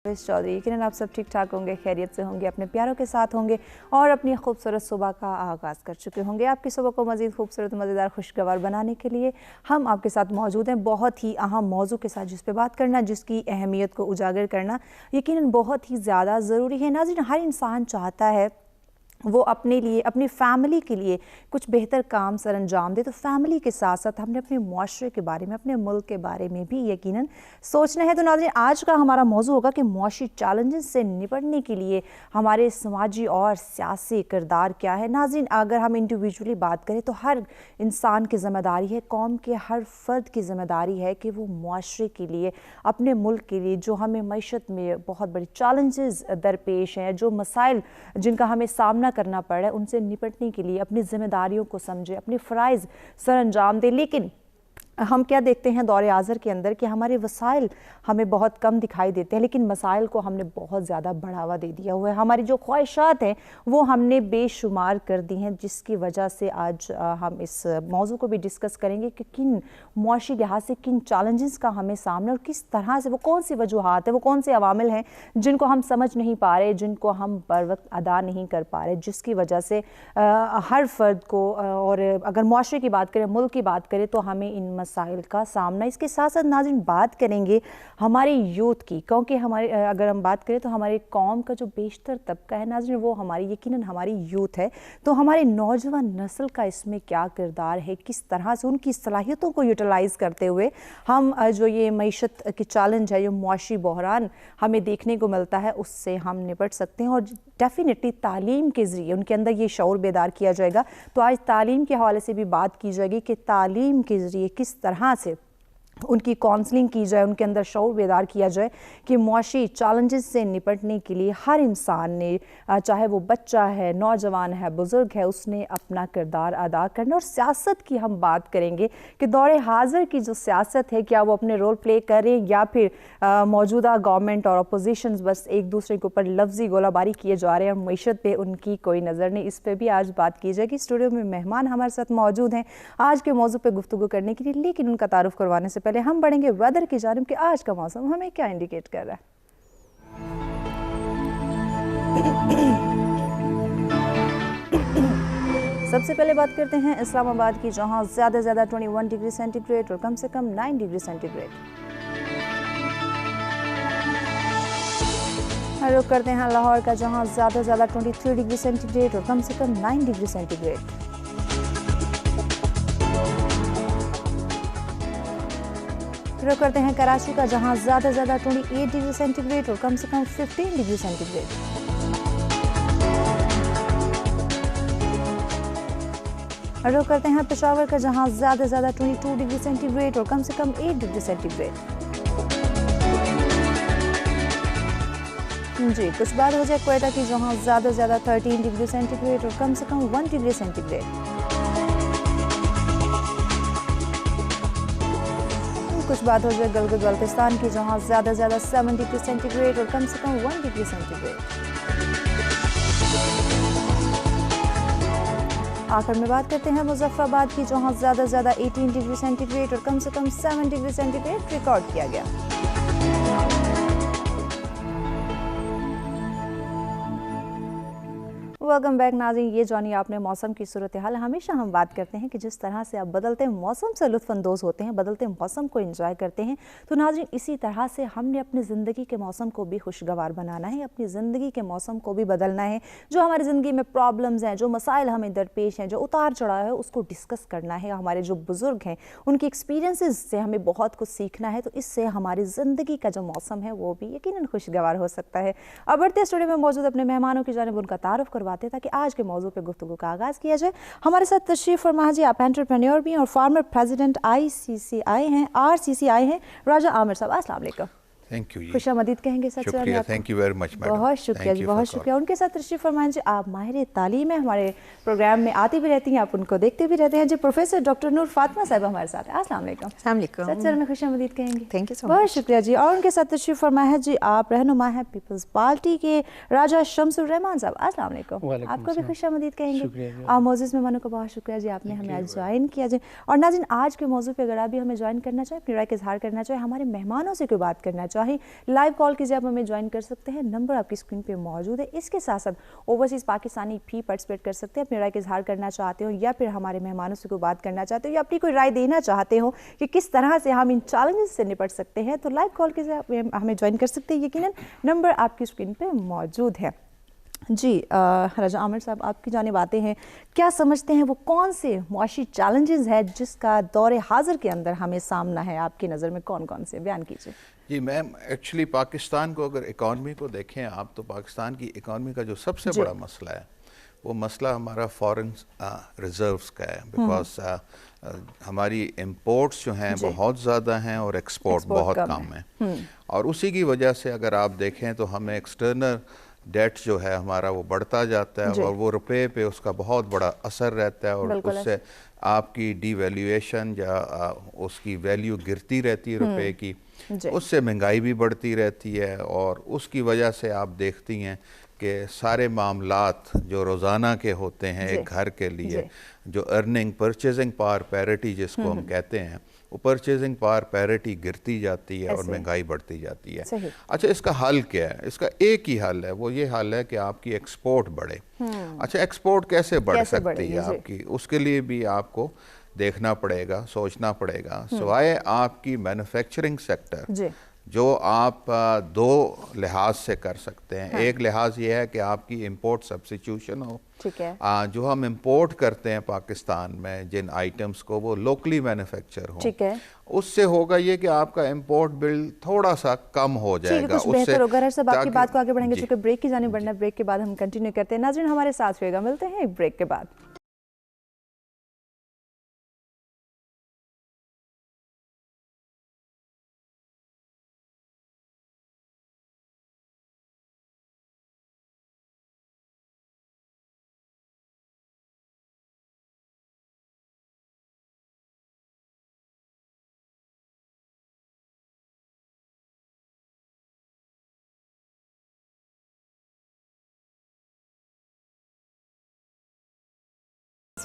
चौधरी, यकीनन आप सब ठीक ठाक होंगे, खैरियत से होंगे, अपने प्यारों के साथ होंगे और अपनी खूबसूरत सुबह का आगाज़ कर चुके होंगे। आपकी सुबह को मज़ीद खूबसूरत, मज़ेदार, खुशगवार बनाने के लिए हम आपके साथ मौजूद हैं, बहुत ही अहम मौजू के साथ जिस पे बात करना, जिसकी अहमियत को उजागर करना यकीनन बहुत ही ज़्यादा ज़रूरी है। नाज़रीन, हर इंसान चाहता है वो अपने लिए, अपनी फ़ैमिली के लिए कुछ बेहतर काम सर अंजाम दे, तो फ़ैमिली के साथ साथ हमने अपने मुआशरे के बारे में, अपने मुल्क के बारे में भी यकीनन सोचना है। तो नाज़रीन, आज का हमारा मौजू होगा कि मुआशी चैलेंजेस से निपटने के लिए हमारे समाजी और सियासी किरदार क्या है। नाज़रीन, अगर हम इंडिविजुअली बात करें तो हर इंसान की ज़िम्मेदारी है, कौम के हर फ़र्द की ज़िम्मेदारी है कि वो मुआशरे के लिए, अपने मुल्क के लिए जो हमें मईशत में बहुत बड़ी चैलेंजेस दरपेश हैं, जो मसाइल जिनका हमें सामना करना पड़ रहा है, उनसे निपटने के लिए अपनी जिम्मेदारियों को समझे, अपने फ़राइज़ सर अंजाम दे। लेकिन हम क्या देखते हैं दौर आज़र के अंदर कि हमारे वसाइल हमें बहुत कम दिखाई देते हैं, लेकिन मसाइल को हमने बहुत ज़्यादा बढ़ावा दे दिया हुआ है। हमारी जो ख्वाहिशात हैं वो हमने बेशुमार कर दी हैं, जिसकी वजह से आज हम इस मौजू को भी डिस्कस करेंगे कि किन मुआशी लिहाज से किन चैलेंजेस का हमें सामना और किस तरह से, वो कौन सी वजूहात है, वो कौन से अवामिल हैं जिनको हम समझ नहीं पा रहे, जिनको हम बर वक्त अदा नहीं कर पा रहे, जिसकी वजह से हर फ़र्द को, और अगर मुआशरे की बात करें, मुल्क की बात करें, तो हमें इन मसाइल का सामना। इसके साथ साथ नाज़रीन बात करेंगे हमारी यूथ की, क्योंकि हमारे अगर हम बात करें तो हमारे कौम का जो बेशतर तबका है नाज़रीन, वो हमारी यकीनन हमारी यूथ है। तो हमारे नौजवान नस्ल का इसमें क्या किरदार है, किस तरह से उनकी सलाहियतों को यूटिलाइज़ करते हुए हम जो ये मईशत की चैलेंज है, ये मुआशी बहरान हमें देखने को मिलता है, उससे हम निपट सकते हैं। और डेफिनेटली तालीम के ज़रिए उनके अंदर ये शऊर बेदार किया जाएगा। तो आज तालीम के हवाले से भी बात की जाएगी कि तालीम के ज़रिए किस तरह से उनकी काउंसलिंग की जाए, उनके अंदर शऊर बेदार किया जाए कि मुआशी चैलेंजेस से निपटने के लिए हर इंसान ने, चाहे वो बच्चा है, नौजवान है, बुज़ुर्ग है, उसने अपना किरदार अदा करना। और सियासत की हम बात करेंगे कि दौरे हाज़िर की जो सियासत है, क्या वो अपने रोल प्ले करें या फिर मौजूदा गवर्नमेंट और अपोजिशन बस एक दूसरे के ऊपर लफ्ज़ी गोलाबारी किए जा रहे हैं, मईशत पे उनकी कोई नज़र नहीं। इस पर भी आज बात की जाएगी। स्टूडियो में मेहमान हमारे साथ मौजूद हैं आज के मौजू पर गुफ्तगू करने के लिए, लेकिन उनका तारुफ करवाने से पहले हम बढ़ेंगे वेदर की जानिब कि आज का मौसम हमें क्या इंडिकेट कर रहा है। सबसे पहले बात करते हैं इस्लामाबाद की, जहां ज़्यादा से ज़्यादा 21 डिग्री सेंटीग्रेड और कम से कम 9 डिग्री सेंटीग्रेड। रुख करते हैं लाहौर का, जहां ज़्यादा से ज़्यादा 23 डिग्री सेंटीग्रेड और कम से कम 9 डिग्री सेंटीग्रेड। रुख करते हैं कराची का, जहां ज़्यादा से ज़्यादा 28 डिग्री सेंटीग्रेड और कम से कम 15 डिग्री सेंटीग्रेड। रुख करते हैं पेशावर का, जहां ज़्यादा से ज़्यादा 22 डिग्री सेंटीग्रेड और कम से कम 8 डिग्री सेंटीग्रेड। जी, कुछ बात हो जाए क्वेटा की, जहां ज़्यादा से ज़्यादा 13 डिग्री सेंटीग्रेड और कम से कम 1 डिग्री सेंटीग्रेड। कुछ बात हो जाए गलगित बल्तिस्तान की, जहां ज़्यादा से ज़्यादा 7 डिग्री सेंटीग्रेड और कम से कम 1 डिग्री सेंटीग्रेड। आखिर में बात करते हैं मुजफ्फराबाद की, जहां ज़्यादा से ज़्यादा 18 डिग्री सेंटीग्रेड और कम से कम 7 डिग्री सेंटीग्रेड रिकॉर्ड किया गया। वेलकम बैक नाज़रीन, ये जानी आपने मौसम की सूरत हाल। हमेशा हम बात करते हैं कि जिस तरह से आप बदलते मौसम से लुत्फ़अंदोज़ होते हैं, बदलते मौसम को एंजॉय करते हैं, तो नाज़रीन इसी तरह से हमने अपनी ज़िंदगी के मौसम को भी खुशगवार बनाना है, अपनी ज़िंदगी के मौसम को भी बदलना है। जो हमारी ज़िंदगी में प्रॉब्लम्स हैं, जो मसाइल हमें दरपेश हैं, जो उतार चढ़ाव है, उसको डिस्कस करना है। हमारे जो बुज़ुर्ग हैं उनकी एक्सपीरियंसेस से हमें बहुत कुछ सीखना है, तो इससे हमारी ज़िंदगी का जो मौसम है वो भी यकीनन खुशगवार हो सकता है। अब बढ़ते स्टूडियो में मौजूद अपने मेहमानों की जानिब उनका तारुफ करवाते ताकि आज के मौजू पे गुफ्तगू का आगाज़ किया जाए। हमारे साथ तशरीफ़ फरमा जी, आप एंटरप्रेन्योर भी हैं और फार्मर प्रेसिडेंट आरसीसीआई हैं, राजा आमिर साहब। अस्सलाम वालेकुम। थैंक यू जी, खुशामदीद कहेंगे सच। शुक्रिया, thank you very much madam, बहुत शुक्रिया जी, बहुत शुक्रिया। उनके साथ तशरीफ़ फरमाएं जी, आप माहिर तालीम है, हमारे प्रोग्राम में आती भी रहती हैं, आप उनको देखते भी रहते हैं जी। प्रोफेसर डॉक्टर नूर फातिमा साहब हमारे साथ हैं। अस्सलाम वालेकुम। सच में खुशामदीद कहेंगे। Thank you so much. बहुत शुक्रिया जी। और उनके साथ तशरीफ़ फरमाएं है जी, आप रहनुमा हैं पीपल्स पार्टी के, राजा शम्सुर रहमान साहब। अस्सलाम वालेकुम। आपको भी खुशामदीद कहेंगे। आप मोअज़्ज़िज़ मेहमानों को बहुत शुक्रिया जी, आपने हमें आज ज्वाइन किया जी। और नाज़रीन, आज के मौजू पर अगर आप भी हमें ज्वाइन करना चाहें, अपनी राय का इजहार करना चाहें, हमारे मेहमानों से कोई बात करना चाहें, चाहें लाइव कॉल कीजिए, आप हमें ज्वाइन कर सकते हैं, नंबर आपकी स्क्रीन पे मौजूद है। इसके साथ साथ ओवरसीज़ पाकिस्तानी भी पार्टिसिपेट कर सकते हैं, अपनी राय का इजहार करना चाहते हो या फिर हमारे मेहमानों से कोई बात करना चाहते हो या अपनी कोई राय देना चाहते हो कि किस तरह से हम इन चैलेंजेस से निपट सकते हैं, तो लाइव कॉल कीजिए, हमें ज्वाइन कर सकते हैं। यकीनन नंबर आपकी स्क्रीन पे मौजूद है। जी राजा आमिर साहब, आपकी जानिब आते हैं, क्या समझते हैं वो कौन से मुआशी चैलेंजेस है जिसका दौरे हाजिर के अंदर हमें सामना है? आपकी नज़र में कौन कौन से, बयान कीजिए। जी मैम, एक्चुअली पाकिस्तान को अगर इकॉनमी को देखें आप, तो पाकिस्तान की इकॉनमी का जो सबसे बड़ा मसला है वो मसला हमारा फॉरेन रिजर्व्स का है। बिकॉज हमारी इंपोर्ट्स जो हैं बहुत ज़्यादा हैं और एक्सपोर्ट बहुत कम है, और उसी की वजह से अगर आप देखें तो हमें एक्सटर्नल डेट जो है हमारा वो बढ़ता जाता है और वो रुपए पे उसका बहुत बड़ा असर रहता है, और उससे आपकी डीवैल्यूएशन या उसकी वैल्यू गिरती रहती है रुपए की, उससे महंगाई भी बढ़ती रहती है। और उसकी वजह से आप देखती हैं कि सारे मामलात जो रोज़ाना के होते हैं एक घर के लिए, जो अर्निंग परचेजिंग पावर पैरिटी जिसको हम कहते हैं, वो परचेजिंग पावर पैरिटी गिरती जाती है और महंगाई बढ़ती जाती है। अच्छा, इसका हल क्या है? इसका एक ही हल है, वो ये हल है कि आपकी एक्सपोर्ट बढ़े। अच्छा, एक्सपोर्ट कैसे बढ़ सकती है आपकी? उसके लिए भी आपको देखना पड़ेगा, सोचना पड़ेगा। सिवाय आपकी मैन्युफैक्चरिंग सेक्टर, जो आप दो लिहाज से कर सकते हैं। एक लिहाज ये है कि आपकी इंपोर्ट सब्स्टिट्यूशन हो, ठीक है, जो हम इंपोर्ट करते हैं पाकिस्तान में जिन आइटम्स को, वो लोकली मैन्युफैक्चर हो, ठीक है। उससे होगा ये कि आपका इंपोर्ट बिल थोड़ा सा कम हो जाएगा, कुछ बेहतर होगा। हर सब आपकी बात को आगे बढ़ेंगे, चूंकि ब्रेक की जाने बढ़ना, ब्रेक के बाद हम कंटिन्यू करते हैं। नाज़रीन हमारे साथ रहिएगा, मिलते हैं एक ब्रेक के बाद।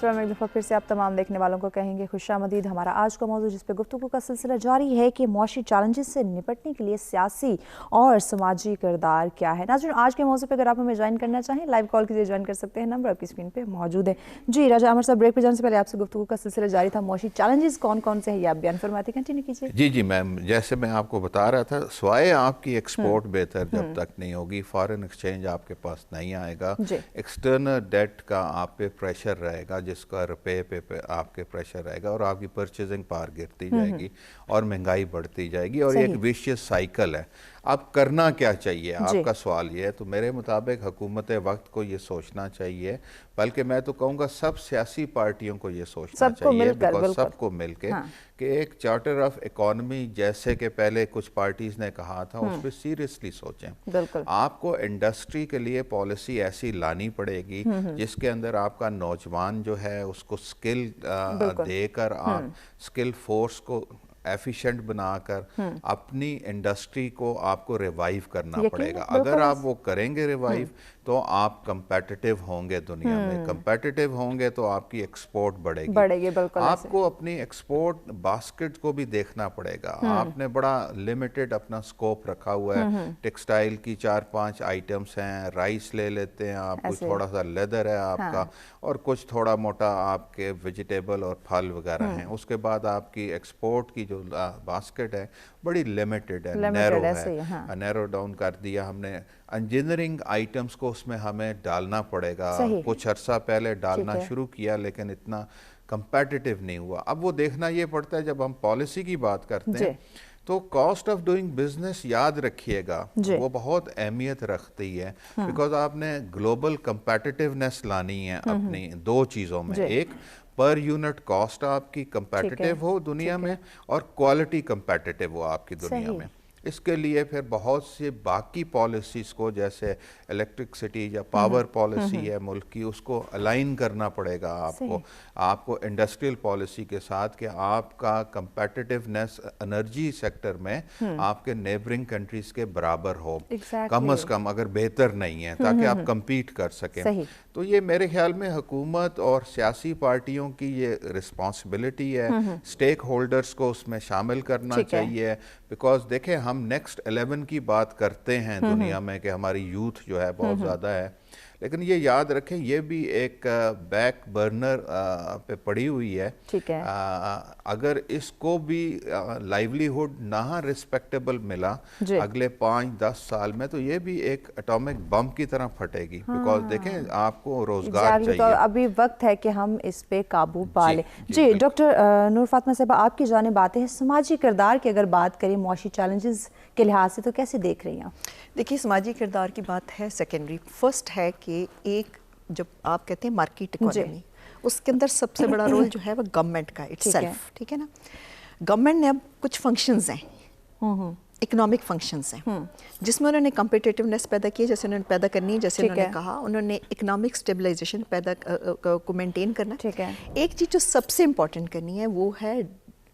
एक दफ़ा फिर से आप तमाम देखने वालों को कहेंगे खुशामदीद। हमारा आज का मौजूद जिस पे गुफ्तगू का सिलसिला जारी है कि मुआशी चैलेंजेस से निपटने के लिए सियासी और समाजी किरदार क्या है। नाज़रीन, आज के मौजूद पे अगर आप हमें ज्वाइन करना चाहें लाइव कॉल कीजिए, ज्वाइन कर सकते हैं, नंबर आपकी स्क्रीन पे मौजूद है। जी राजा आमिर साहब, ब्रेक पे जाने से पहले आपसे गुफ्तगू का सिलसिला जारी था, मुआशी चैलेंजेस कौन कौन से हैं ये आप बयान फरमाते, कंटिन्यू कीजिए। जी जी मैम, जैसे मैं आपको बता रहा था, स्वाय आपकी एक्सपोर्ट बेहतर जब तक नहीं होगी, फॉरेन एक्सचेंज आपके पास नहीं आएगा, एक्सटर्नल डेट का आप पे प्रेशर रहेगा, जिसका रुपए पे आपके प्रेशर रहेगा, और आपकी परचेजिंग पावर गिरती जाएगी और महंगाई बढ़ती जाएगी, और एक विशियस साइकिल है। अब करना क्या चाहिए, आपका सवाल ये है। तो मेरे मुताबिक हुकूमत वक्त को ये सोचना चाहिए, बल्कि मैं तो कहूँगा सब सियासी पार्टियों को ये सोचना चाहिए, बिकॉज सबको मिलके कि एक चार्टर ऑफ इकोनॉमी जैसे कि पहले कुछ पार्टीज ने कहा था, उस पर सीरियसली सोचें। आपको इंडस्ट्री के लिए पॉलिसी ऐसी लानी पड़ेगी जिसके अंदर आपका नौजवान जो है उसको स्किल देकर, आप स्किल फोर्स को एफिशिएंट बनाकर अपनी इंडस्ट्री को आपको रिवाइव करना पड़ेगा। अगर आप वो करेंगे रिवाइव, तो आप कंपेटिटिव होंगे दुनिया में। कंपेटिटिव होंगे तो आपकी एक्सपोर्ट बढ़ेगी। आपको अपनी एक्सपोर्ट बास्केट को भी देखना पड़ेगा। आपने बड़ा लिमिटेड अपना स्कोप रखा हुआ है, टेक्सटाइल की 4-5 आइटम्स हैं, राइस ले लेते हैं आप, कुछ थोड़ा सा लेदर है आपका, और कुछ थोड़ा मोटा आपके वेजिटेबल और फल वगैरह हैं। उसके बाद आपकी एक्सपोर्ट की जो बास्केट है बड़ी लिमिटेड है, नैरो है, नैरो डाउन कर दिया हमने। इंजीनियरिंग आइटम्स को उसमें हमें डालना पड़ेगा। कुछ अरसा पहले डालना शुरू किया, लेकिन इतना कंपेटिटिव नहीं हुआ। अब वो देखना ये पड़ता है, जब हम पॉलिसी की बात करते हैं तो कॉस्ट ऑफ डूइंग बिजनेस याद रखिएगा, वो बहुत अहमियत रखती है, बिकॉज आपने ग्लोबल कंपेटिटिवनेस लानी है अपनी दो चीज़ों में। एक, पर यूनिट कॉस्ट आपकी कंपेटिटिव हो दुनिया में, और क्वालिटी कंपेटिटिव हो आपकी दुनिया में। इसके लिए फिर बहुत सी बाकी पॉलिसीज़ को, जैसे इलेक्ट्रिसिटी या पावर पॉलिसी है मुल्क की, उसको अलाइन करना पड़ेगा आपको इंडस्ट्रियल पॉलिसी के साथ, कि आपका कंपेटिटिवनेस एनर्जी सेक्टर में आपके नेबरिंग कंट्रीज़ के बराबर हो, कम से कम, अगर बेहतर नहीं है, ताकि आप कम्पीट कर सकें। तो ये मेरे ख्याल में हुकूमत और सियासी पार्टियों की ये रिस्पॉन्सिबिलिटी है, स्टेक होल्डर्स को उसमें शामिल करना चाहिए। बिकॉज देखें, हम ہم نیکسٹ 11 کی بات کرتے ہیں دنیا میں کہ ہماری یوتھ جو ہے بہت زیادہ ہے، لیکن یہ یاد رکھیں یہ بھی ایک بیک برنر پہ پڑی ہوئی ہے. ٹھیک ہے. اگر اس کو بھی لائیولیہوڈ نہ ریسپیکٹیبل ملا اگلے 5-10 سال میں تو یہ بھی ایک اٹامک بم کی طرح پھٹے گی، بیکاز دیکھیں آپ کو روزگار چاہیے. تو ابھی وقت ہے کہ ہم اس پہ قابو پا لیں. جی ڈاکٹر نور فاطمہ صاحبہ، آپ کی جانب آتے ہیں. سماجی کردار کی اگر بات کریں معاشی چیلنجز کے لحاظ سے تو کیسے دیکھ رہی ہیں؟ دیکھیے سماجی کردار کی بات ہے سیکنڈری. فرسٹ ہے کہ ایک جب آپ کہتے ہیں مارکیٹ اکانومی، اس کے اندر سب سے بڑا رول جو ہے وہ گورنمنٹ کا اٹ سیلف. ٹھیک ہے نا. گورنمنٹ نے اب کچھ فنکشنز ہیں، اکنامک فنکشنز ہیں، جس میں انہوں نے کمپیٹیٹیونیس پیدا کی، جیسے انہوں نے پیدا کرنی ہے، جیسے انہوں نے کہا انہوں نے اکنامک اسٹیبلائزیشن پیدا کو مینٹین کرنا. ایک چیز جو سب سے امپورٹنٹ کرنی ہے وہ ہے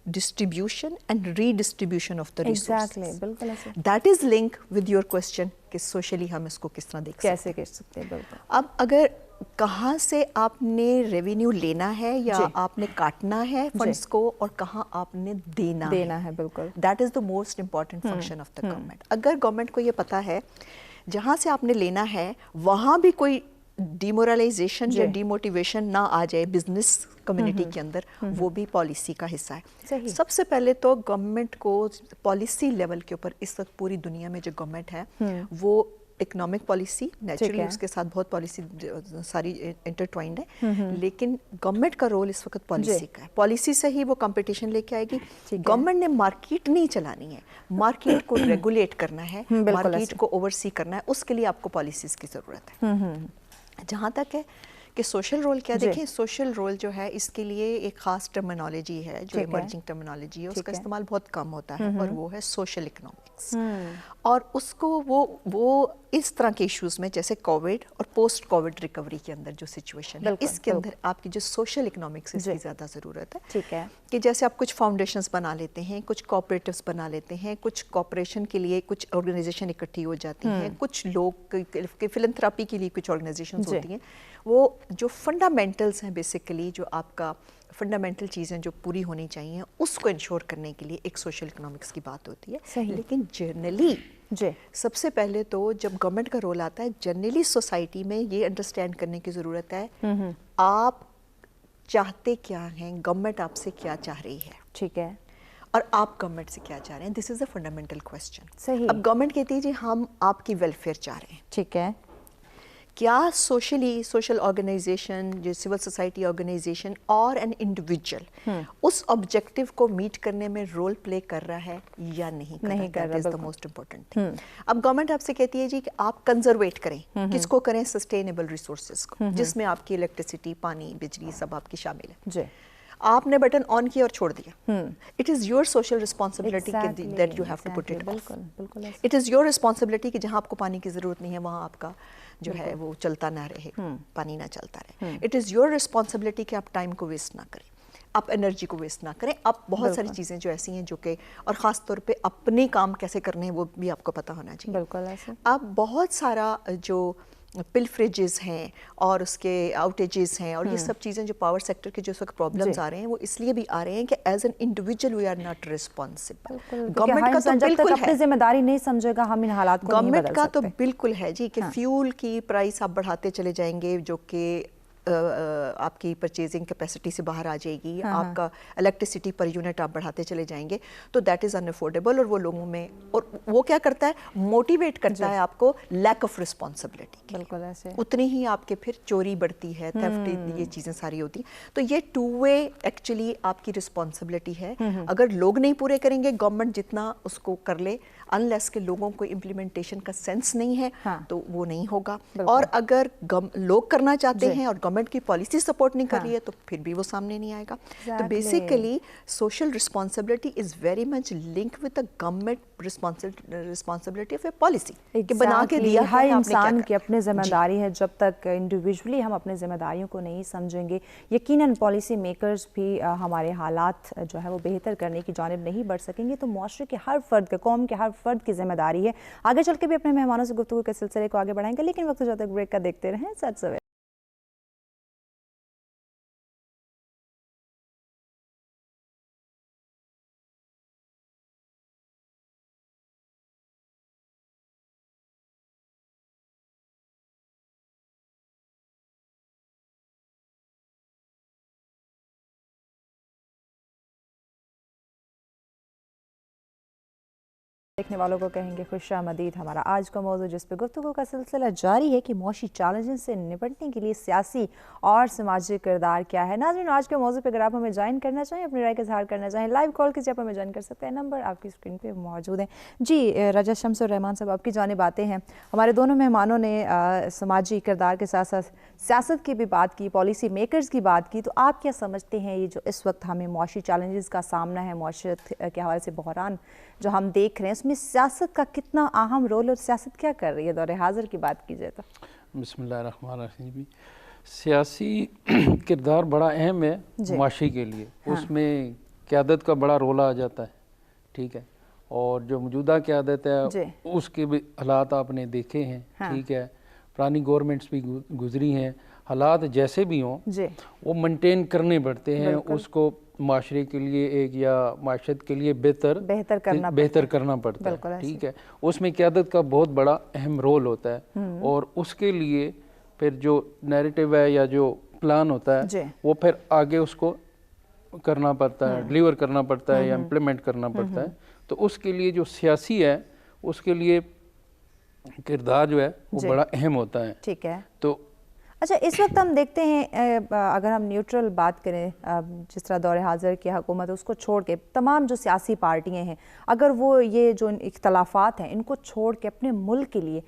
distribution and redistribution of the resources. That is link with your question کہ سوشلی ہم اس کو کس طرح دیکھ کیسے کر سکتے ہیں. بالکل. اب اگر کہاں سے آپ نے ریونیو لینا ہے یا آپ نے کاٹنا ہے فنڈس کو اور کہاں آپ نے دینا ہے. بالکل. That is the most important function of the government. اگر گورنمنٹ کو یہ پتا ہے جہاں سے آپ نے لینا ہے وہاں بھی کوئی ڈیمورلائزیشن یا ڈیموٹیویشن نہ آ جائے بزنس کمیونٹی کے اندر، وہ بھی پالیسی کا حصہ ہے. سب سے پہلے تو گورنمنٹ کو پالیسی لیول کے اوپر اس وقت پوری دنیا میں جو گورنمنٹ ہے وہ اکنامک پالیسی، نیچرلی اس کے ساتھ بہت پالیسی ساری انٹرٹوائنڈ ہے، لیکن گورنمنٹ کا رول اس وقت پالیسی کا ہے. پالیسی سے ہی وہ کمپٹیشن لے کے آئے گی. گورنمنٹ نے مارکیٹ نہیں چلانی ہے، مارکیٹ کو ریگولیٹ کرنا ہے، مارکیٹ کو اوورسی کرنا ہے. اس کے لیے آپ کو پالیسیز کی ضرورت ہے. جہاں تک ہے کہ سوشل رول کیا، دیکھیں سوشل رول جو ہے اس کے لیے ایک خاص ٹرمینالوجی ہے جو ایمرجنگ ٹرمینالوجی ہے، اس کا استعمال بہت کم ہوتا ہے، اور وہ ہے سوشل اکنامکس. اور اس کو وہ اس طرح کے ایشوز میں جیسے کووڈ اور پوسٹ کووڈ ریکوری کے اندر جو سچویشن ہے اس کے اندر آپ کی جو سوشل اکنامکس اس کی زیادہ ضرورت ہے. ٹھیک ہے. کہ جیسے آپ کچھ فاؤنڈیشنز بنا لیتے ہیں، کچھ کوآپریٹیوز بنا لیتے ہیں، کچھ کوآپریشن کے لیے کچھ آرگنائزیشن اکٹھی ہو جاتی ہیں، کچھ لوگ فلنتھراپی کے لیے کچھ آرگنائزیشنز ہوتی ہیں. وہ جو فنڈامنٹلز ہیں بیسیکلی جو آپ کا فنڈامنٹل چیزیں جو پوری ہونی چاہیے اس کو انشور کرنے کے لیے ایک سوشل اکنامکس کی بات ہوتی ہے. لیکن جنرلی سب سے پہلے تو جب گورنمنٹ کا رول آتا ہے جنرلی سوسائٹی میں یہ انڈرسٹینڈ کرنے کی ضرورت ہے آپ چاہتے کیا ہیں، گورنمنٹ آپ سے کیا چاہ رہی ہے. ٹھیک ہے. اور آپ گورنمنٹ سے کیا چاہ رہے ہیں. دس از اے فنڈامنٹل کوسچن. اب گورنمنٹ کہتی ہے جی ہم آپ کی ویلفیئر چاہ رہے ہیں. ٹھیک ہے. کیا سوشل آرگنائزیشن جو سول سوسائٹی آرگنائزیشن اور این انڈیویجول اس آبجیکٹو کو میٹ کرنے میں رول پلے کر رہا ہے یا نہیں کر رہا. That is the most important. اب گورنمنٹ آپ سے کہتی ہے جی کہ آپ کنزرویٹ کریں. کس کو کریں؟ سسٹینیبل ریسورسز کو، جس میں آپ کی الیکٹریسٹی، پانی، بجلی سب آپ کی شامل ہے. آپ نے بٹن آن کیا اور چھوڑ دیا. It is your social responsibility that you have to put it off. It is your responsibility کہ جہاں آپ کو پانی کی ضرورت نہیں ہے وہاں آپ کا جو ہے وہ چلتا نہ رہے، پانی نہ چلتا رہے. اٹ از یور ریسپانسبلٹی کہ آپ ٹائم کو ویسٹ نہ کریں، آپ انرجی کو ویسٹ نہ کریں. آپ بہت ساری چیزیں جو ایسی ہیں جو کہ اور خاص طور پہ اپنے کام کیسے کرنے ہیں وہ بھی آپ کو پتہ ہونا چاہیے. بالکل ایسے. اب بہت سارا جو پلفریجز ہیں اور اس کے آؤٹیجز ہیں اور یہ سب چیزیں جو پاور سیکٹر کے جو اس وقت پرابلمز آ رہے ہیں وہ اس لیے بھی آ رہے ہیں کہ as an individual we are not responsible. Government کا تو بالکل ہے، اپنی ذمہ داری نہیں سمجھے گا ہم ان حالات کو نہیں بدل سکتے. گورنمنٹ کا تو بالکل ہے جی کہ فیول کی پرائس آپ بڑھاتے چلے جائیں گے جو کہ آپ کی پرچیزنگ کیپیسٹی سے باہر آ جائے گی. آپ کا الیکٹریسٹی پر یونٹ آپ بڑھاتے چلے جائیں گے تو دیٹ از ان افورڈیبل. اور وہ لوگوں میں اور وہ کیا کرتا ہے موٹیویٹ کرتا ہے آپ کو لیک آف رسپانسبلٹی. بالکل ایسے. اتنی ہی آپ کے پھر چوری بڑھتی ہے، تھیفٹ، یہ چیزیں ساری ہوتی ہیں. تو یہ ٹو وے ایکچولی آپ کی رسپانسبلٹی ہے. اگر لوگ نہیں پورے کریں گے گورنمنٹ جتنا اس کو کر لے، انلیس کہ لوگوں کو امپلیمنٹیشن کا سینس نہیں ہے تو وہ نہیں ہوگا. اور اگر لوگ کرنا چاہتے ہیں اور گورنمنٹ کی پالیسی سپورٹ نہیں کر رہی ہے تو پھر بھی وہ سامنے نہیں آئے گا. تو basically social responsibility is very much link with the government responsibility of a policy کہ بنا کے دیا ہے. ہر انسان کی اپنی ذمہ داری ہے. جب تک انڈیویجولی ہم اپنے ذمہ داریوں کو نہیں سمجھیں گے یقیناً پالیسی میکرز بھی ہمارے حالات جو ہے وہ بہتر کرنے کی جانب نہیں بڑھ سکیں گے. تو معاشرے کے ہر فرد، قوم کے ہر فرد کی ذمہ داری ہے. آگے چل کے بھی اپنے مہمانوں سے گفتگو کے سلسلے کو آگے بڑھائیں گے، لیکن وقت جب تک بریک کا دیکھتے رہیں سچ سویرے. देखने वालों को कहेंगे खुशामदीद। हमारा आज का मौजू जिस पे गुफ्तगू का सिलसिला जारी है कि मौशी चैलेंजेस से निपटने के लिए सियासी और समाजी किरदार क्या है। नाज़रीन, आज के मौजू पे अगर आप हमें ज्वाइन करना चाहें, अपनी राय का इज़हार करना चाहें, लाइव कॉल कीजिए, आप हमें ज्वाइन कर सकते हैं। नंबर आपकी स्क्रीन पे मौजूद है। जी रजा शम्सुर रहमान साहब, आपकी जानिब आते हैं। हमारे दोनों मेहमानों ने समाजी किरदार के साथ साथ सियासत की भी बात की, पॉलिसी मेकर्स की बात की। तो आप क्या समझते हैं ये जो इस वक्त हमें मौशी चैलेंजेस का सामना है, मौशरत के हवाले से बहरान जो हम देख रहे हैं, उसमें सियासत का कितना अहम रोल और सियासत क्या कर रही है? दौरे हाजिर की बात की जाए तो बिस्मिल्लाहिर्रहमानिर्रहीम। सियासी किरदार बड़ा अहम है माशी के लिए। हाँ। उसमें क़यादत का बड़ा रोल आ जाता है, ठीक है। और जो मौजूदा क़यादत है उसके भी हालात आपने देखे हैं, हाँ। ठीक है। पुरानी गवर्नमेंट्स भी गुजरी हैं, हालात जैसे भी हों वो मेंटेन करने पड़ते हैं, उसको माशरे के लिए एक या माशरत के लिए बेहतर करना पड़ता है, ठीक है। उसमें क़यादत का बहुत बड़ा अहम रोल होता है। और उसके लिए फिर जो नैरेटिव है या जो प्लान होता है वो फिर आगे उसको करना पड़ता है, डिलीवर करना पड़ता है या इम्प्लीमेंट करना पड़ता है। तो उसके लिए जो सियासी है उसके लिए किरदार जो है वो बड़ा अहम होता है, ठीक है। तो अच्छा, इस वक्त हम देखते हैं अगर हम न्यूट्रल बात करें, जिस तरह दौरे हाजिर की हुकूमत है उसको छोड़ के तमाम जो सियासी पार्टियां हैं, अगर वो ये जो इख्तलाफात हैं इनको छोड़ के अपने मुल्क के लिए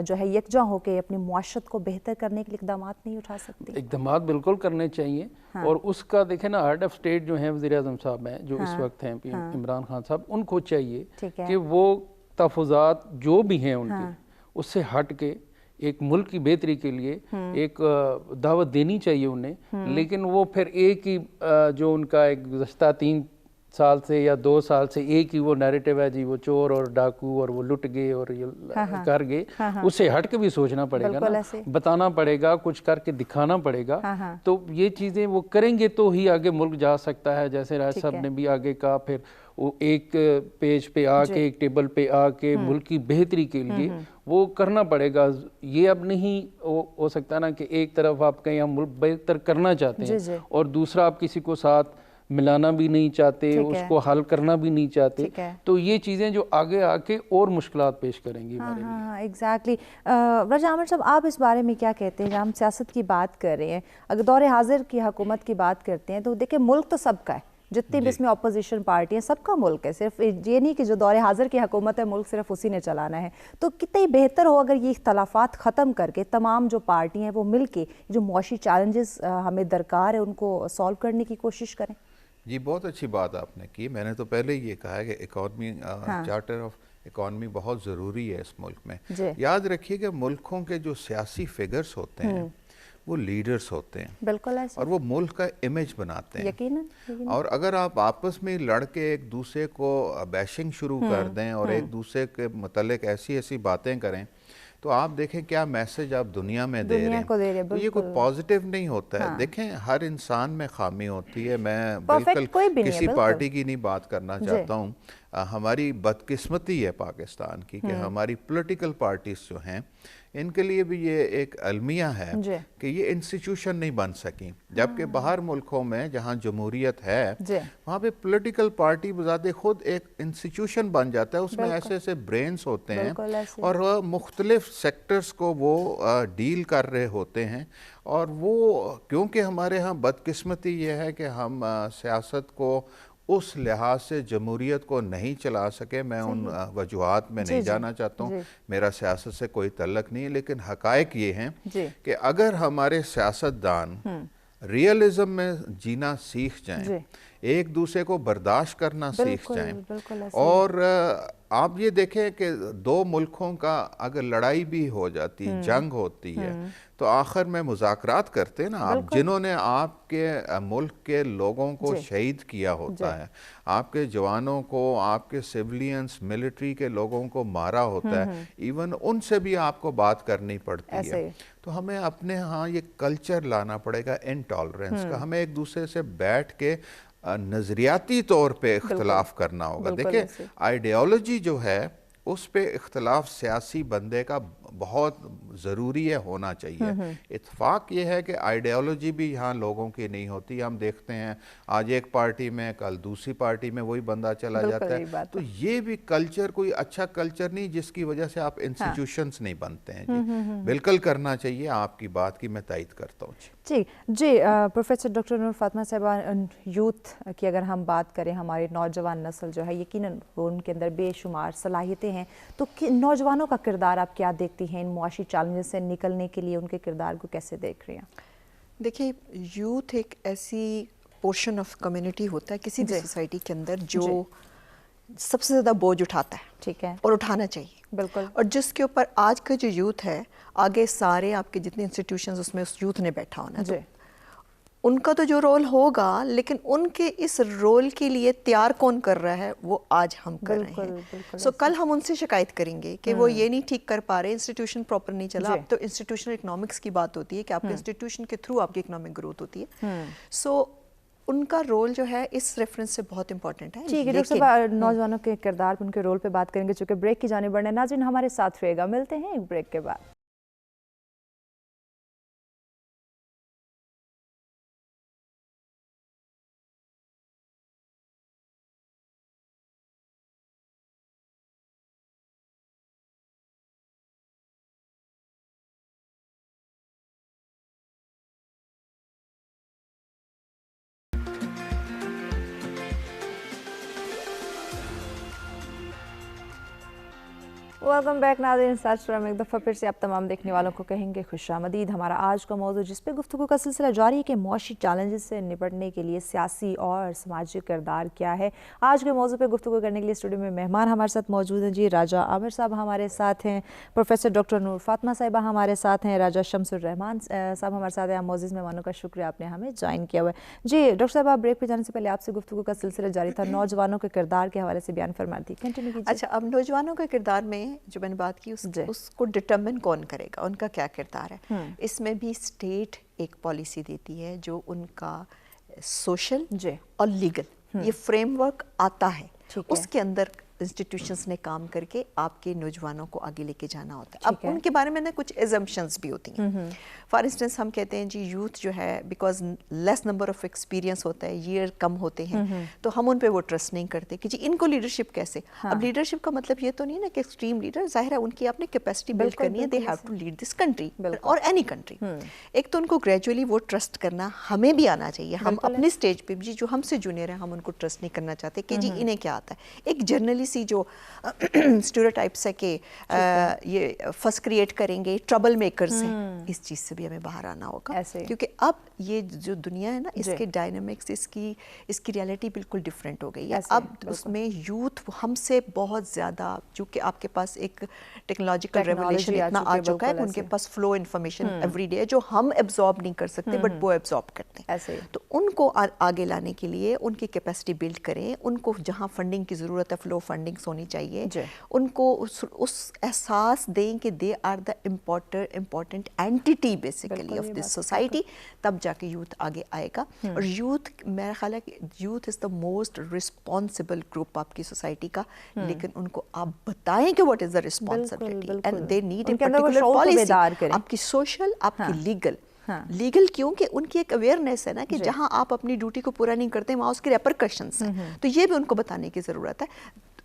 जो है यकजा होकर अपनी मुआशरत को बेहतर करने के लिए इक़दाम नहीं उठा सकती? इक़दाम बिल्कुल करने चाहिए। हाँ। और उसका देखें ना, हेड ऑफ स्टेट जो हैं वज़ीर-ए-आज़म साहब हैं जो इस वक्त हैं, इमरान खान साहब, उनको चाहिए कि वो तहफ़्फ़ुज़ात जो भी हैं उनके उससे हट के एक मुल्क की बेहतरी के लिए एक दावत देनी चाहिए उन्हें। लेकिन वो फिर एक ही जो उनका एक गुज़श्ता 3 साल से या 2 साल से एक ही वो नैरेटिव है जी, वो चोर और डाकू और वो लुट गए और ये कर गए, उससे हट के भी सोचना पड़ेगा ना, बताना पड़ेगा, कुछ करके दिखाना पड़ेगा। तो ये चीज़ें वो करेंगे तो ही आगे मुल्क जा सकता है। जैसे राज साहब ने भी आगे कहा, फिर वो एक पेज पे आके, एक टेबल पे आके मुल्क की बेहतरी के लिए वो करना पड़ेगा। ये अब नहीं हो सकता ना कि एक तरफ आप कहीं हम मुल्क बेहतर करना चाहते हैं और दूसरा आप किसी को साथ मिलाना भी नहीं चाहते, उसको हल करना भी नहीं चाहते। तो ये चीज़ें जो आगे आके और मुश्किलात पेश करेंगी हमारे लिए। एग्जैक्टली। रजा आमिर साहब, आप इस बारे में क्या कहते हैं? जब हम सियासत की बात कर रहे हैं, अगर दौरे हाजिर की हुकूमत की बात करते हैं तो देखिए मुल्क तो सबका है, जितनी भी इसमें अपोजिशन पार्टी है सबका मुल्क है। सिर्फ ये नहीं कि जो दौरे हाजिर की हुकूमत है मुल्क सिर्फ उसी ने चलाना है। तो कितना ही बेहतर हो अगर ये इख्तलाफात ख़त्म करके तमाम जो पार्टी हैं वो मिल के जो मुआशी चैलेंजेस हमें दरकार है उनको सॉल्व करने की कोशिश करें। जी, बहुत अच्छी बात आपने की। मैंने तो पहले ही ये कहा है कि इकॉनमी, चार्टर ऑफ इकॉनमी बहुत ज़रूरी है इस मुल्क में। याद रखिए कि मुल्कों के जो सियासी फिगर्स होते हैं वो लीडर्स होते हैं, बिल्कुल ऐसे, और वो मुल्क का इमेज बनाते हैं, यकीनन। और अगर आप आपस में लड़ के एक दूसरे को बैशिंग शुरू कर दें और एक दूसरे के मतलब ऐसी ऐसी बातें करें तो आप देखें क्या मैसेज आप दुनिया में दे रहे हैं। तो ये कोई पॉजिटिव नहीं होता है। देखें, हर इंसान में खामी होती है। मैं बिल्कुल किसी पार्टी की नहीं बात करना चाहता हूँ। हमारी बदकिस्मती है पाकिस्तान की कि हमारी पॉलिटिकल पार्टीज जो हैं इनके लिए भी ये एक अलमिया है कि ये इंस्टीट्यूशन नहीं बन सकी, जबकि बाहर मुल्कों में जहाँ जमहूरियत है वहाँ पे पॉलिटिकल पार्टी बजाते खुद एक इंस्टीट्यूशन बन जाता है। उसमें ऐसे ऐसे ब्रेन्स होते हैं और मुख्तलिफ सेक्टर्स को वो डील कर रहे होते हैं। और वो क्योंकि हमारे यहाँ बदकिस्मती ये है कि हम सियासत को उस लिहाज से जमहूरियत को नहीं चला सके। मैं उन वजूहात में नहीं जाना चाहता हूँ, मेरा सियासत से कोई तल्लक नहीं है। लेकिन हकायक ये हैं कि अगर हमारे सियासतदान रियलिज्म में जीना सीख जाएं, एक दूसरे को बर्दाश्त करना सीख जाएं, और आप ये देखें कि दो मुल्कों का अगर लड़ाई भी हो जाती, जंग होती है, तो आखिर में मुज़ाकरात करते हैं ना आप, जिन्होंने आपके मुल्क के लोगों को शहीद किया होता है, आपके जवानों को, आपके सिविलियंस, मिलिट्री के लोगों को मारा होता है, इवन उनसे भी आपको बात करनी पड़ती है। तो हमें अपने यहाँ ये कल्चर लाना पड़ेगा इनटॉलरेंस का। हमें एक दूसरे से बैठ के नजरियाती तौर पे इख्तलाफ करना होगा। देखिए, आइडियोलॉजी जो है उस पे इख्तलाफ सियासी बंदे का بہت ضروری ہے, ہونا چاہیے. اتفاق یہ ہے کہ آئیڈیالوجی بھی یہاں لوگوں کی نہیں ہوتی. ہم دیکھتے ہیں آج ایک پارٹی میں, کل دوسری پارٹی میں وہی بندہ چلا جاتا ہے. تو یہ بھی کلچر کوئی اچھا کلچر نہیں, جس کی وجہ سے آپ انسٹیٹیوشنز نہیں بنتے ہیں. جی بالکل کرنا چاہیے, آپ کی بات کی میں تائید کرتا ہوں. جی پروفیسر ڈاکٹر نور فاطمہ صاحبہ, یوتھ کی اگر ہم بات کریں, ہماری نوجوان نسل جو ہے یقیناً ان کے اندر بے شمار صلاحیتیں ہیں, تو نوجوانوں کا کردار آپ کیا دیکھتی ہیں ان معاشی چیلنجز سے نکلنے کے لیے, ان کے کردار کو کیسے دیکھ رہی ہیں؟ دیکھیے, یوتھ ایک ایسی پورشن آف کمیونٹی ہوتا ہے کسی بھی سوسائٹی کے اندر جو سب سے زیادہ بوجھ اٹھاتا ہے, ٹھیک ہے, اور اٹھانا چاہیے بالکل, اور جس کے اوپر آج کا جو یوتھ ہے, آگے سارے آپ کے جتنے انسٹیٹیوشنز اس میں اس یوتھ نے بیٹھا ہونا ہے, ان کا تو جو رول ہوگا, لیکن ان کے اس رول کے لیے تیار کون کر رہا ہے, وہ آج ہم کر رہے ہیں. سو کل ہم ان سے شکایت کریں گے کہ وہ یہ نہیں ٹھیک کر پا رہے, انسٹیٹیوشن پراپر نہیں چلا. اب تو انسٹیٹیوشنل اکنامکس کی بات ہوتی ہے کہ آپ کے انسٹیٹیوشن کے تھرو آپ کی اکنامک گروتھ ہوتی ہے. سو ان کا رول جو ہے اس ریفرنس سے بہت امپورٹنٹ ہے. ٹھیک ہے ڈاکٹر صاحب, نوجوانوں کے کردار ان کے رول پہ بات کریں گے, چونکہ بریک کی جانب بڑھنا ہے. ناظرین ہمارے ساتھ رہے گا, ملتے ہیں ایک بریک کے بعد. ویلکم بیک ناظرین, سچ فرام ایک دفعہ پھر سے آپ تمام دیکھنے والوں کو کہیں گے خوش آمدید. ہمارا آج کا موضوع جس پہ گفتگو کا سلسلہ جاری ہے کہ معاشی چیلنجز سے نپٹنے کے لیے سیاسی اور سماجی کردار کیا ہے. آج کے موضوع پہ گفتگو کرنے کے لیے اسٹوڈیو میں مہمان ہمارے ساتھ موجود ہیں. جی راجہ عامر صاحب ہمارے ساتھ ہیں, پروفیسر ڈاکٹر نور فاطمہ صاحبہ ہمارے ساتھ ہیں, راجہ شمس الرحمان صاحب ہمارے ساتھ ہیں. معزز مہمانوں کا شکریہ, آپ نے ہمیں جوائن کیا ہوا ہے. جی ڈاکٹر صاحب, آپ بریک پہ جانے سے پہلے آپ سے گفتگو کا سلسلہ جاری تھا, نوجوانوں کے کردار کے حوالے سے بیان فرما دی, کنٹینیو کیجیے. اچھا, اب نوجوانوں کے کردار میں جو میں نے بات کی, اس کو ڈٹرمن کون کرے گا, ان کا کیا کردار ہے. اس میں بھی اسٹیٹ ایک پالیسی دیتی ہے جو ان کا سوشل اور لیگل یہ فریم ورک آتا ہے, اس کے اندر انسٹیٹیوشنز نے کام کر کے آپ کے نوجوانوں کو آگے لے کے جانا ہوتا ہے. اب ان کے بارے میں نا کچھ ایزمپشنز بھی ہوتی ہیں. فار انسٹنس ہم کہتے ہیں جی یوتھ جو ہے because less number of experience ہوتا ہے, ایئر کم ہوتے ہیں, تو ہم ان پہ وہ ٹرسٹ نہیں کرتے کہ جی ان کو لیڈرشپ کیسے. اب لیڈرشپ کا مطلب یہ تو نہیں نا کہ ایکسٹریم لیڈر, ظاہر ہے ان کی آپ نے کیپیسٹی بلڈ کرنی ہے, they have to lead this country اور اینی کنٹری. ایک تو ان کو گریجولی وہ ٹرسٹ کرنا ہمیں بھی آنا چاہیے. ہم اپنے اسٹیج پہ جی جو ہم سے جونیئر ہیں ہم ان کو ٹرسٹ نہیں کرنا چاہتے کہ جی انہیں کیا آتا ہے. ایک جرنلی سی جو اسٹیریوٹائپس ہے کہ یہ فس کریٹ کریں گے, ٹربل میکرز ہیں, اس چیز سے بھی ہمیں باہر آنا ہوگا, کیونکہ اب یہ جو دنیا ہے نا, اس کے ڈائنامکس, اس کی ریالٹی بالکل ڈفرینٹ ہو گئی ہے. اب اس میں یوتھ ہم سے بہت زیادہ, چونکہ آپ کے پاس ایک ٹیکنالوجیکل ریولیوشن اتنا آ چکا ہے, ان کے پاس فلو انفارمیشن ایوری ڈے ہے جو ہم ایبزارب نہیں کر سکتے بٹ وہ ایبزارب کرتے ہیں. تو ان کو آگے لانے کے لیے ان کی کیپیسٹی بلڈ کریں, ان کو جہاں فنڈنگ کی ضرورت ہے فلو فنڈنگس ہونی چاہیے, ان کو اس احساس دیں کہ they are the important entity basically of this society, تب جا کے یوتھ آگے آئے گا. اور یوتھ, میرا خیال ہے کہ youth is the most responsible group آپ کی سوسائٹی کا, لیکن ان کو آپ بتائیں کہ what is the responsibility and they need a particular policy, آپ کی سوشل, آپ کی لیگل. لیگل کیوں کہ ان کی ایک اویئرنیس ہے نا کہ جہاں آپ اپنی ڈیوٹی کو پورا نہیں کرتے وہاں اس کے ریپرکشنز ہیں, تو یہ بھی ان کو بتانے کی ضرورت ہے.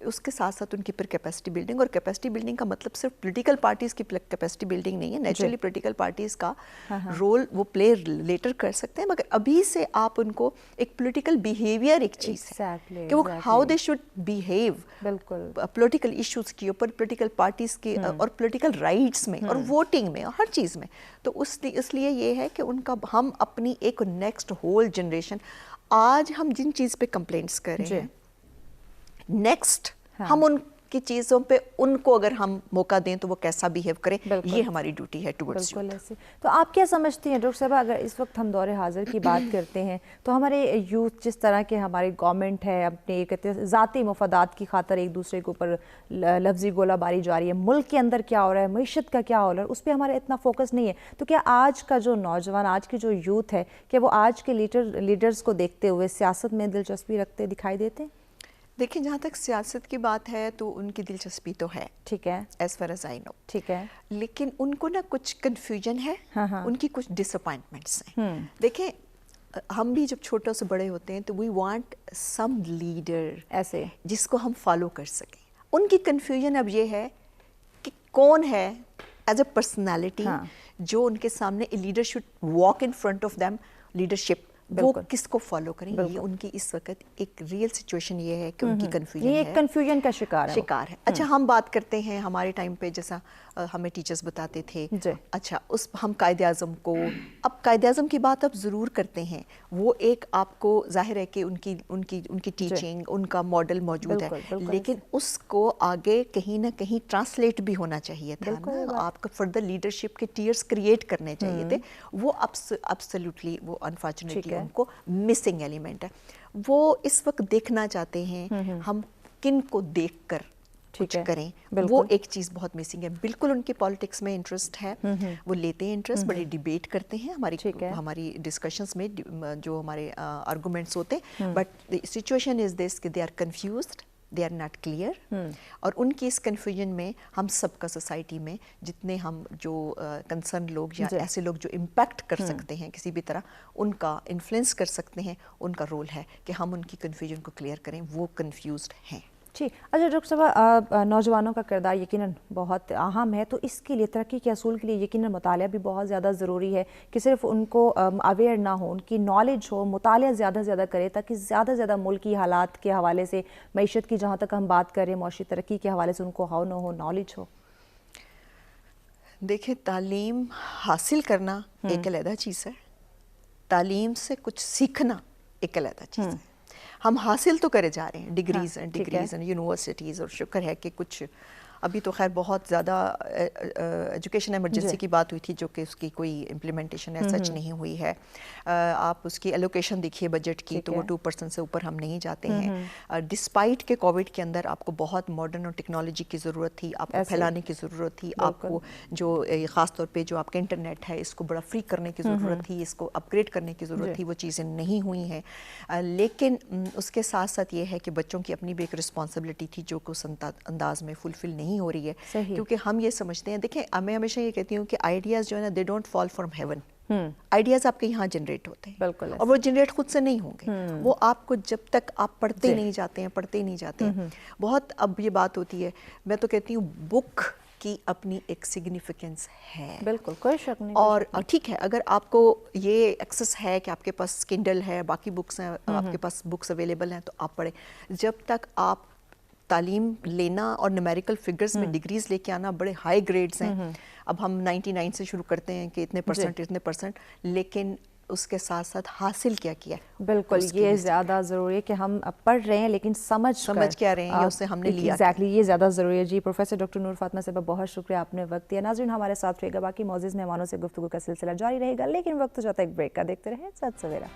اس کے ساتھ ساتھ ان کی پھر کیپیسٹی بلڈنگ, اور کیپیسٹی بلڈنگ کا مطلب صرف پولیٹیکل پارٹیز کی کیپیسٹی بلڈنگ نہیں ہے. نیچرلی پولیٹیکل پارٹیز کا رول وہ پلے لیٹر کر سکتے ہیں, مگر ابھی سے آپ ان کو ایک پولیٹیکل بیہیویئر ایک چیز ہے کہ وہ how they should behave political issues کے اوپر, پولیٹیکل پارٹیز کے اور پولیٹیکل رائٹس میں اور ووٹنگ میں اور ہر چیز میں. تو اس لیے یہ ہے کہ ان کا ہم اپنی ایک نیکسٹ ہول جنریشن, آج ہم جن چیز پہ کمپلینٹس کر رہے ہیں, نیکسٹ ہم ان کی چیزوں پہ ان کو اگر ہم موقع دیں تو وہ کیسا بیہیو کریں, یہ ہماری ڈیوٹی ہے ٹورڈز یوتھ. تو آپ کیا سمجھتی ہیں ڈاکٹر صاحبہ, اگر اس وقت ہم دور حاضر کی بات کرتے ہیں تو ہمارے یوتھ جس طرح کے ہماری گورنمنٹ ہے اپنے ذاتی مفادات کی خاطر ایک دوسرے کے اوپر لفظی گولہ باری جاری ہے, ملک کے اندر کیا ہو رہا ہے, معیشت کا کیا ہو رہا ہے, اس پہ ہمارا اتنا فوکس نہیں ہے, تو کیا آج کا جو نوجوان, آج کی جو یوتھ ہے, کہ وہ آج کے لیڈرز کو دیکھتے ہوئے سیاست میں دلچسپی رکھتے دکھائی دیتے ہیں؟ دیکھیں جہاں تک سیاست کی بات ہے تو ان کی دلچسپی تو ہے، ٹھیک ہے، ایز فار ایز آئی نو، ٹھیک ہے، لیکن ان کو نا کچھ کنفیوژن ہے، ان کی کچھ ڈس اپوائنٹمنٹس ہیں. دیکھیں ہم بھی جب چھوٹوں سے بڑے ہوتے ہیں تو وی وانٹ سم لیڈر ایسے جس کو ہم فالو کر سکیں. ان کی کنفیوژن اب یہ ہے کہ کون ہے ایز اے پرسنالٹی جو ان کے سامنے leader should walk in front of them, leadership وہ کس کو فالو کریں. یہ ان کی اس وقت ایک ریئل سچویشن یہ ہے کہ ان کی کنفیوژن ہے، یہ ایک کنفیوژن کا شکار ہے. اچھا ہم بات کرتے ہیں ہمارے ٹائم پہ جیسا ہمیں ٹیچرز بتاتے تھے، اچھا اس ہم قائد اعظم کو، اب قائد اعظم کی بات اب ضرور کرتے ہیں، وہ ایک آپ کو ظاہر ہے کہ ان کی ٹیچنگ، ان کا ماڈل موجود ہے، لیکن اس کو آگے کہیں نہ کہیں ٹرانسلیٹ بھی ہونا چاہیے تھا نا. آپ کو فردر لیڈرشپ کے ٹیئرز کریٹ کرنے چاہیے تھے. وہ ابسلیوٹلی وہ انفارچونیٹلی ان کو مسنگ ایلیمنٹ ہے. وہ اس وقت دیکھنا چاہتے ہیں ہم کن کو دیکھ کر کچھ کریں، وہ ایک چیز بہت مسنگ ہے. بالکل ان کی پالیٹکس میں انٹرسٹ ہے، وہ لیتے ہیں انٹرسٹ، بڑی ڈیبیٹ کرتے ہیں ہماری ڈسکشنز میں جو ہمارے آرگومنٹس ہوتے ہیں، بٹ سچویشن از دس کہ they are confused, they are not clear. اور ان کی اس کنفیوژن میں ہم سب کا سوسائٹی میں جتنے ہم جو کنسرن لوگ یا ایسے لوگ جو امپیکٹ کر سکتے ہیں کسی بھی طرح، ان کا انفلوئنس کر سکتے ہیں، ان کا رول ہے کہ ہم ان کی کنفیوژن کو کلیئر کریں. وہ کنفیوزڈ ہیں. جی اچھا ڈاکٹر صاحبہ، نوجوانوں کا کردار یقیناً بہت اہم ہے، تو اس کے لیے ترقی کے اصول کے لیے یقیناً مطالعہ بھی بہت زیادہ ضروری ہے کہ صرف ان کو اویئر نہ ہو، ان کی نالج ہو، مطالعہ زیادہ سے زیادہ کرے تاکہ زیادہ سے زیادہ ملکی حالات کے حوالے سے، معیشت کی جہاں تک ہم بات کریں، معاشی ترقی کے حوالے سے ان کو ہاؤ نہ ہو نالج ہو. دیکھیں تعلیم حاصل کرنا ایک علیحدہ چیز ہے، تعلیم سے کچھ سیکھنا ایک علیحدہ چیز ہے. ہم حاصل تو کرے جا رہے ہیں ڈگریز اینڈ یونیورسٹیز، اور شکر ہے کہ کچھ ابھی تو خیر بہت زیادہ ایجوکیشن ایمرجنسی کی بات ہوئی تھی جو کہ اس کی کوئی امپلیمنٹیشن ایز سچ نہیں ہوئی ہے. آپ اس کی ایلوکیشن دیکھیے بجٹ کی تو وہ 2% سے اوپر ہم نہیں جاتے ہیں. ڈسپائٹ کہ کووڈ کے اندر آپ کو بہت ماڈرن اور ٹیکنالوجی کی ضرورت تھی، آپ کو پھیلانے کی ضرورت تھی، آپ کو جو خاص طور پہ جو آپ کا انٹرنیٹ ہے اس کو بڑا فری کرنے کی ضرورت تھی، اس کو اپ گریڈ کرنے کی ضرورت تھی، وہ چیزیں نہیں ہوئی ہیں. لیکن اس کے ساتھ ساتھ یہ ہے کہ بچوں کی اپنی بھی ایک رسپانسبلٹی تھی جو کہ اس انداز میں فلفل نہیں ہو رہی ہے. کیونکہ ہم یہ سمجھتے ہیں، دیکھیں میں ہمیشہ یہ کہتی ہوں کہ آئیڈیاز جو ہے نا they don't fall from heaven. Ideas آپ کے یہاں جنریٹ ہوتے ہیں اور وہ جنریٹ خود سے نہیں ہوں گے، وہ آپ کو جب تک آپ پڑھتے نہیں جاتے ہیں بہت. اب یہ بات ہوتی ہے، میں تو کہتی ہوں بک کی اپنی ایک سگنیفیکنس ہے، بالکل کوئی شک نہیں. اور ٹھیک ہے اگر آپ کو یہ ایکسس ہے کہ آپ کے پاس کنڈل ہے، باقی بکس ہیں، آپ کے پاس بکس اویلیبل ہیں تو آپ پڑھیں. جب تک آپ تعلیم لینا اور نومیریکل فگرز میں ڈگریز لے کے آنا بڑے ہائی گریڈز ہیں. اب ہم 99 سے شروع کرتے ہیں کہ اتنے پرسنٹ، لیکن اس کے ساتھ ساتھ حاصل کیا ہے. بالکل یہ زیادہ ضروری ہے کہ ہم پڑھ رہے ہیں لیکن سمجھ کیا رہے ہیں یا اس سے ہم نے لیا ایگزیکٹلی، یہ زیادہ ضروری ہے. جی پروفیسر ڈاکٹر نور فاطمہ صاحبہ بہت شکریہ، آپ نے وقت دیا. ناظرین ہمارے ساتھ رہے گا، باقی معزز مہمانوں سے گفتگو کا سلسلہ جاری رہے گا، لیکن وقت جاتا ہے ایک بریک کا. دیکھتے رہیں سچ سویرا.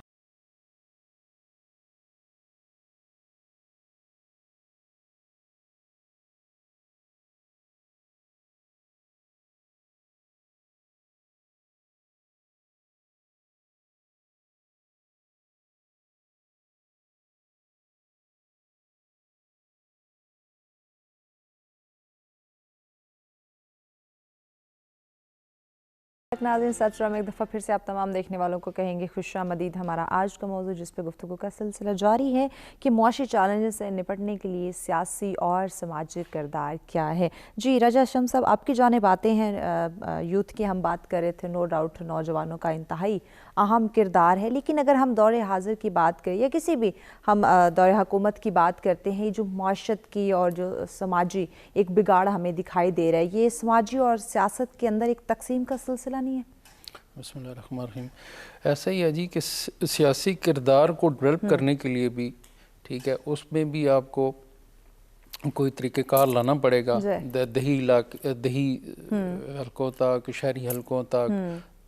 ناظرین سچرا میں ایک دفعہ پھر سے آپ تمام دیکھنے والوں کو کہیں گے خوش آمدید. ہمارا آج کا موضوع جس پہ گفتگو کا سلسلہ جاری ہے کہ معاشی چیلنجز سے نپٹنے کے لیے سیاسی اور سماجی کردار کیا ہے. جی رجا شمس صاحب آپ کی جانب آتے ہیں. یوتھ کی ہم بات کر رہے تھے، نو ڈاؤٹ نوجوانوں کا انتہائی اہم کردار ہے، لیکن اگر ہم دور حاضر کی بات کریں یا کسی بھی ہم دور حکومت کی بات کرتے ہیں، جو معاشرت کی اور جو سماجی ایک بگاڑ ہمیں دکھائی دے رہا ہے، یہ سماجی اور سیاست کے اندر ایک تقسیم کا سلسلہ نہیں ہے؟ بسم اللہ الرحمن الرحیم. ایسا ہی ہے جی کہ سیاسی کردار کو ڈیولپ کرنے کے لیے بھی ٹھیک ہے، اس میں بھی آپ کو کوئی طریقہ کار لانا پڑے گا. دیہی حلقوں تک، شہری حلقوں تک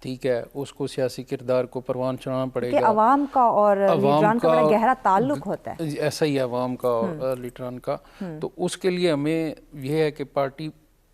ٹھیک ہے، اس کو سیاسی کردار کو پروان چڑھانا پڑے گا. عوام کا اور لیڈران کا بڑا گہرا تعلق ہوتا ہے. ایسا ہی ہے عوام کا اور لیڈران کا. تو اس کے لیے ہمیں یہ ہے کہ پارٹی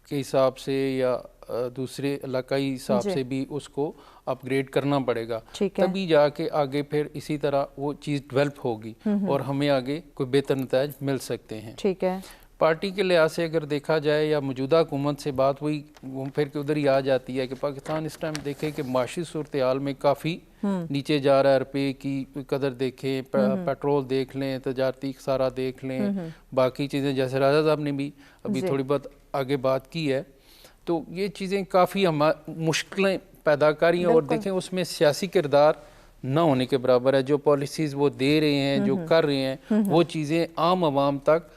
کے حساب سے یا दूसरे इलाकाई हिसाब से भी उसको अपग्रेड करना पड़ेगा, ठीक है। तभी जाके आगे फिर इसी तरह वो चीज़ डेवलप होगी और हमें आगे कोई बेहतर नताज मिल सकते हैं। ठीक है। पार्टी के लिहाज से अगर देखा जाए या मौजूदा हुकूमत से बात हुई घूम फिर के उधर ही आ जाती है कि पाकिस्तान इस टाइम देखे कि माशी सूरत हाल में काफ़ी नीचे जा रहा है, रुपये की कदर देखें, पेट्रोल देख लें, तजारती खसारा देख लें, बाकी चीज़ें जैसे राजा साहब ने भी अभी थोड़ी बहुत आगे बात की है, तो ये चीज़ें काफ़ी हम मुश्किलें पैदा करी हैं। और देखें उसमें सियासी किरदार ना होने के बराबर है। जो पॉलिसीज़ वो दे रहे हैं, जो कर रहे हैं, वो चीज़ें आम आवाम तक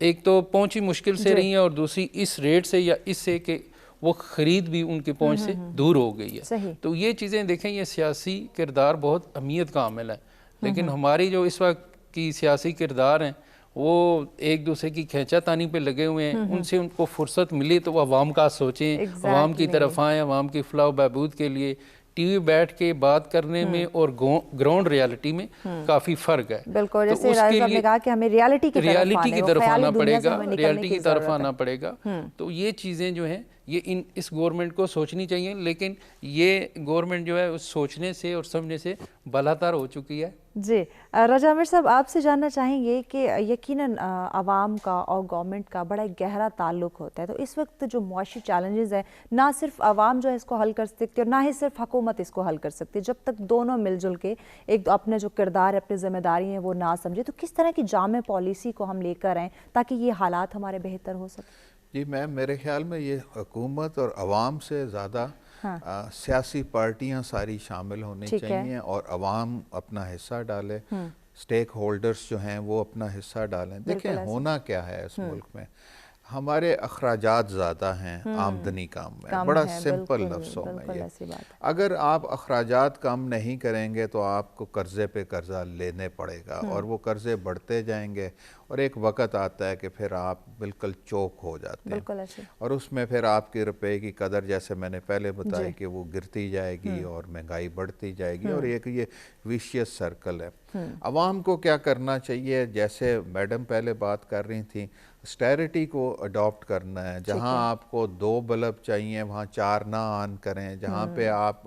एक तो पहुंची मुश्किल से रही है और दूसरी इस रेट से या इससे कि वो ख़रीद भी उनकी पहुंच से दूर हो गई है। तो ये चीज़ें देखें, ये सियासी किरदार बहुत अहमियत का हामिल है, लेकिन हमारी जो इस वक्त की सियासी किरदार हैं वो एक दूसरे की खींचातानी पे लगे हुए हैं। उनसे उनको फुर्सत मिली तो वो अवाम का सोचें, अवाम की तरफ आएँ, अवाम की फलाह बहबूद के लिए। टीवी बैठ के बात करने में और ग्राउंड रियलिटी में काफी फर्क है। बिल्कुल, जैसे राजा साहब ने कहा कि हमें रियलिटी की तरफ आना पड़ेगा, रियलिटी की तरफ आना पड़ेगा। तो ये चीजें जो हैं ये इस गवर्नमेंट को सोचनी चाहिए, लेकिन ये गवर्नमेंट जो है उस सोचने से और समझने से बलातार हो चुकी है। जी राजा आमिर साहब, आपसे जानना चाहेंगे कि यकीनन आवाम का और गवर्नमेंट का बड़ा गहरा ताल्लुक होता है, तो इस वक्त जो मुआशी चैलेंजेस है ना सिर्फ आवाम जो है इसको हल कर सकती है और ना ही सिर्फ हुकूमत इसको हल कर सकती है, जब तक दोनों मिलजुल के एक अपने जो किरदार है, अपनी जिम्मेदारी है वो ना समझे, तो किस तरह की जामे पॉलिसी को हम लेकर आएँ ताकि ये हालात हमारे बेहतर हो सके? जी मैम, मेरे ख्याल में ये हुकूमत और अवाम से ज़्यादा सियासी पार्टियां सारी शामिल होनी चाहिए और अवाम अपना हिस्सा डाले, स्टेक होल्डर्स जो हैं वो अपना हिस्सा डालें। देखें होना क्या है इस मुल्क में, हमारे अखराजात ज़्यादा हैं आमदनी कम है, बड़ा सिंपल लफ्ज़ों में ये। अगर आप अखराजात कम नहीं करेंगे तो आपको कर्ज़े पे कर्ज़ा लेने पड़ेगा और वो कर्ज़े बढ़ते जाएंगे और एक वक़्त आता है कि फिर आप बिल्कुल चौक हो जाते हैं और उसमें फिर आपके रुपए की कदर, जैसे मैंने पहले बताया, कि वो गिरती जाएगी और महंगाई बढ़ती जाएगी और एक ये विशियस सर्कल है। अवाम को क्या करना चाहिए, जैसे मैडम पहले बात कर रही थी, स्टेरिटी को अडॉप्ट करना है। जहां आपको 2 बल्ब चाहिए वहां 4 ना ऑन करें, जहां पे आप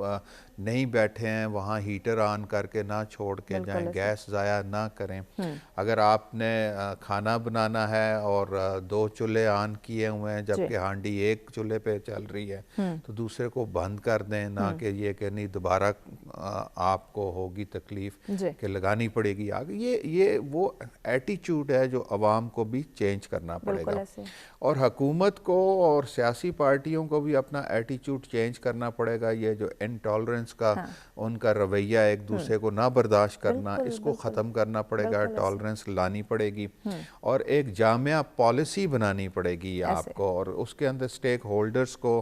नहीं बैठे हैं वहाँ हीटर ऑन करके ना छोड़ के जाएं, गैस ज़ाया ना करें। अगर आपने खाना बनाना है और 2 चूल्हे ऑन किए हुए हैं जबकि हांडी एक चूल्हे पे चल रही है तो दूसरे को बंद कर दें, ना कि ये कि नहीं दोबारा आपको होगी तकलीफ कि लगानी पड़ेगी आग। ये वो एटीट्यूड है जो अवाम को भी चेंज करना पड़ेगा और हुकूमत को और सियासी पार्टियों को भी अपना एटीट्यूड चेंज करना पड़ेगा। ये जो इनटॉलरेंस का उनका रवैया, एक दूसरे को ना बर्दाश्त करना, इसको ख़त्म करना पड़ेगा, टॉलरेंस लानी पड़ेगी और एक जामिया पॉलिसी बनानी पड़ेगी आपको और उसके अंदर स्टेक होल्डर्स को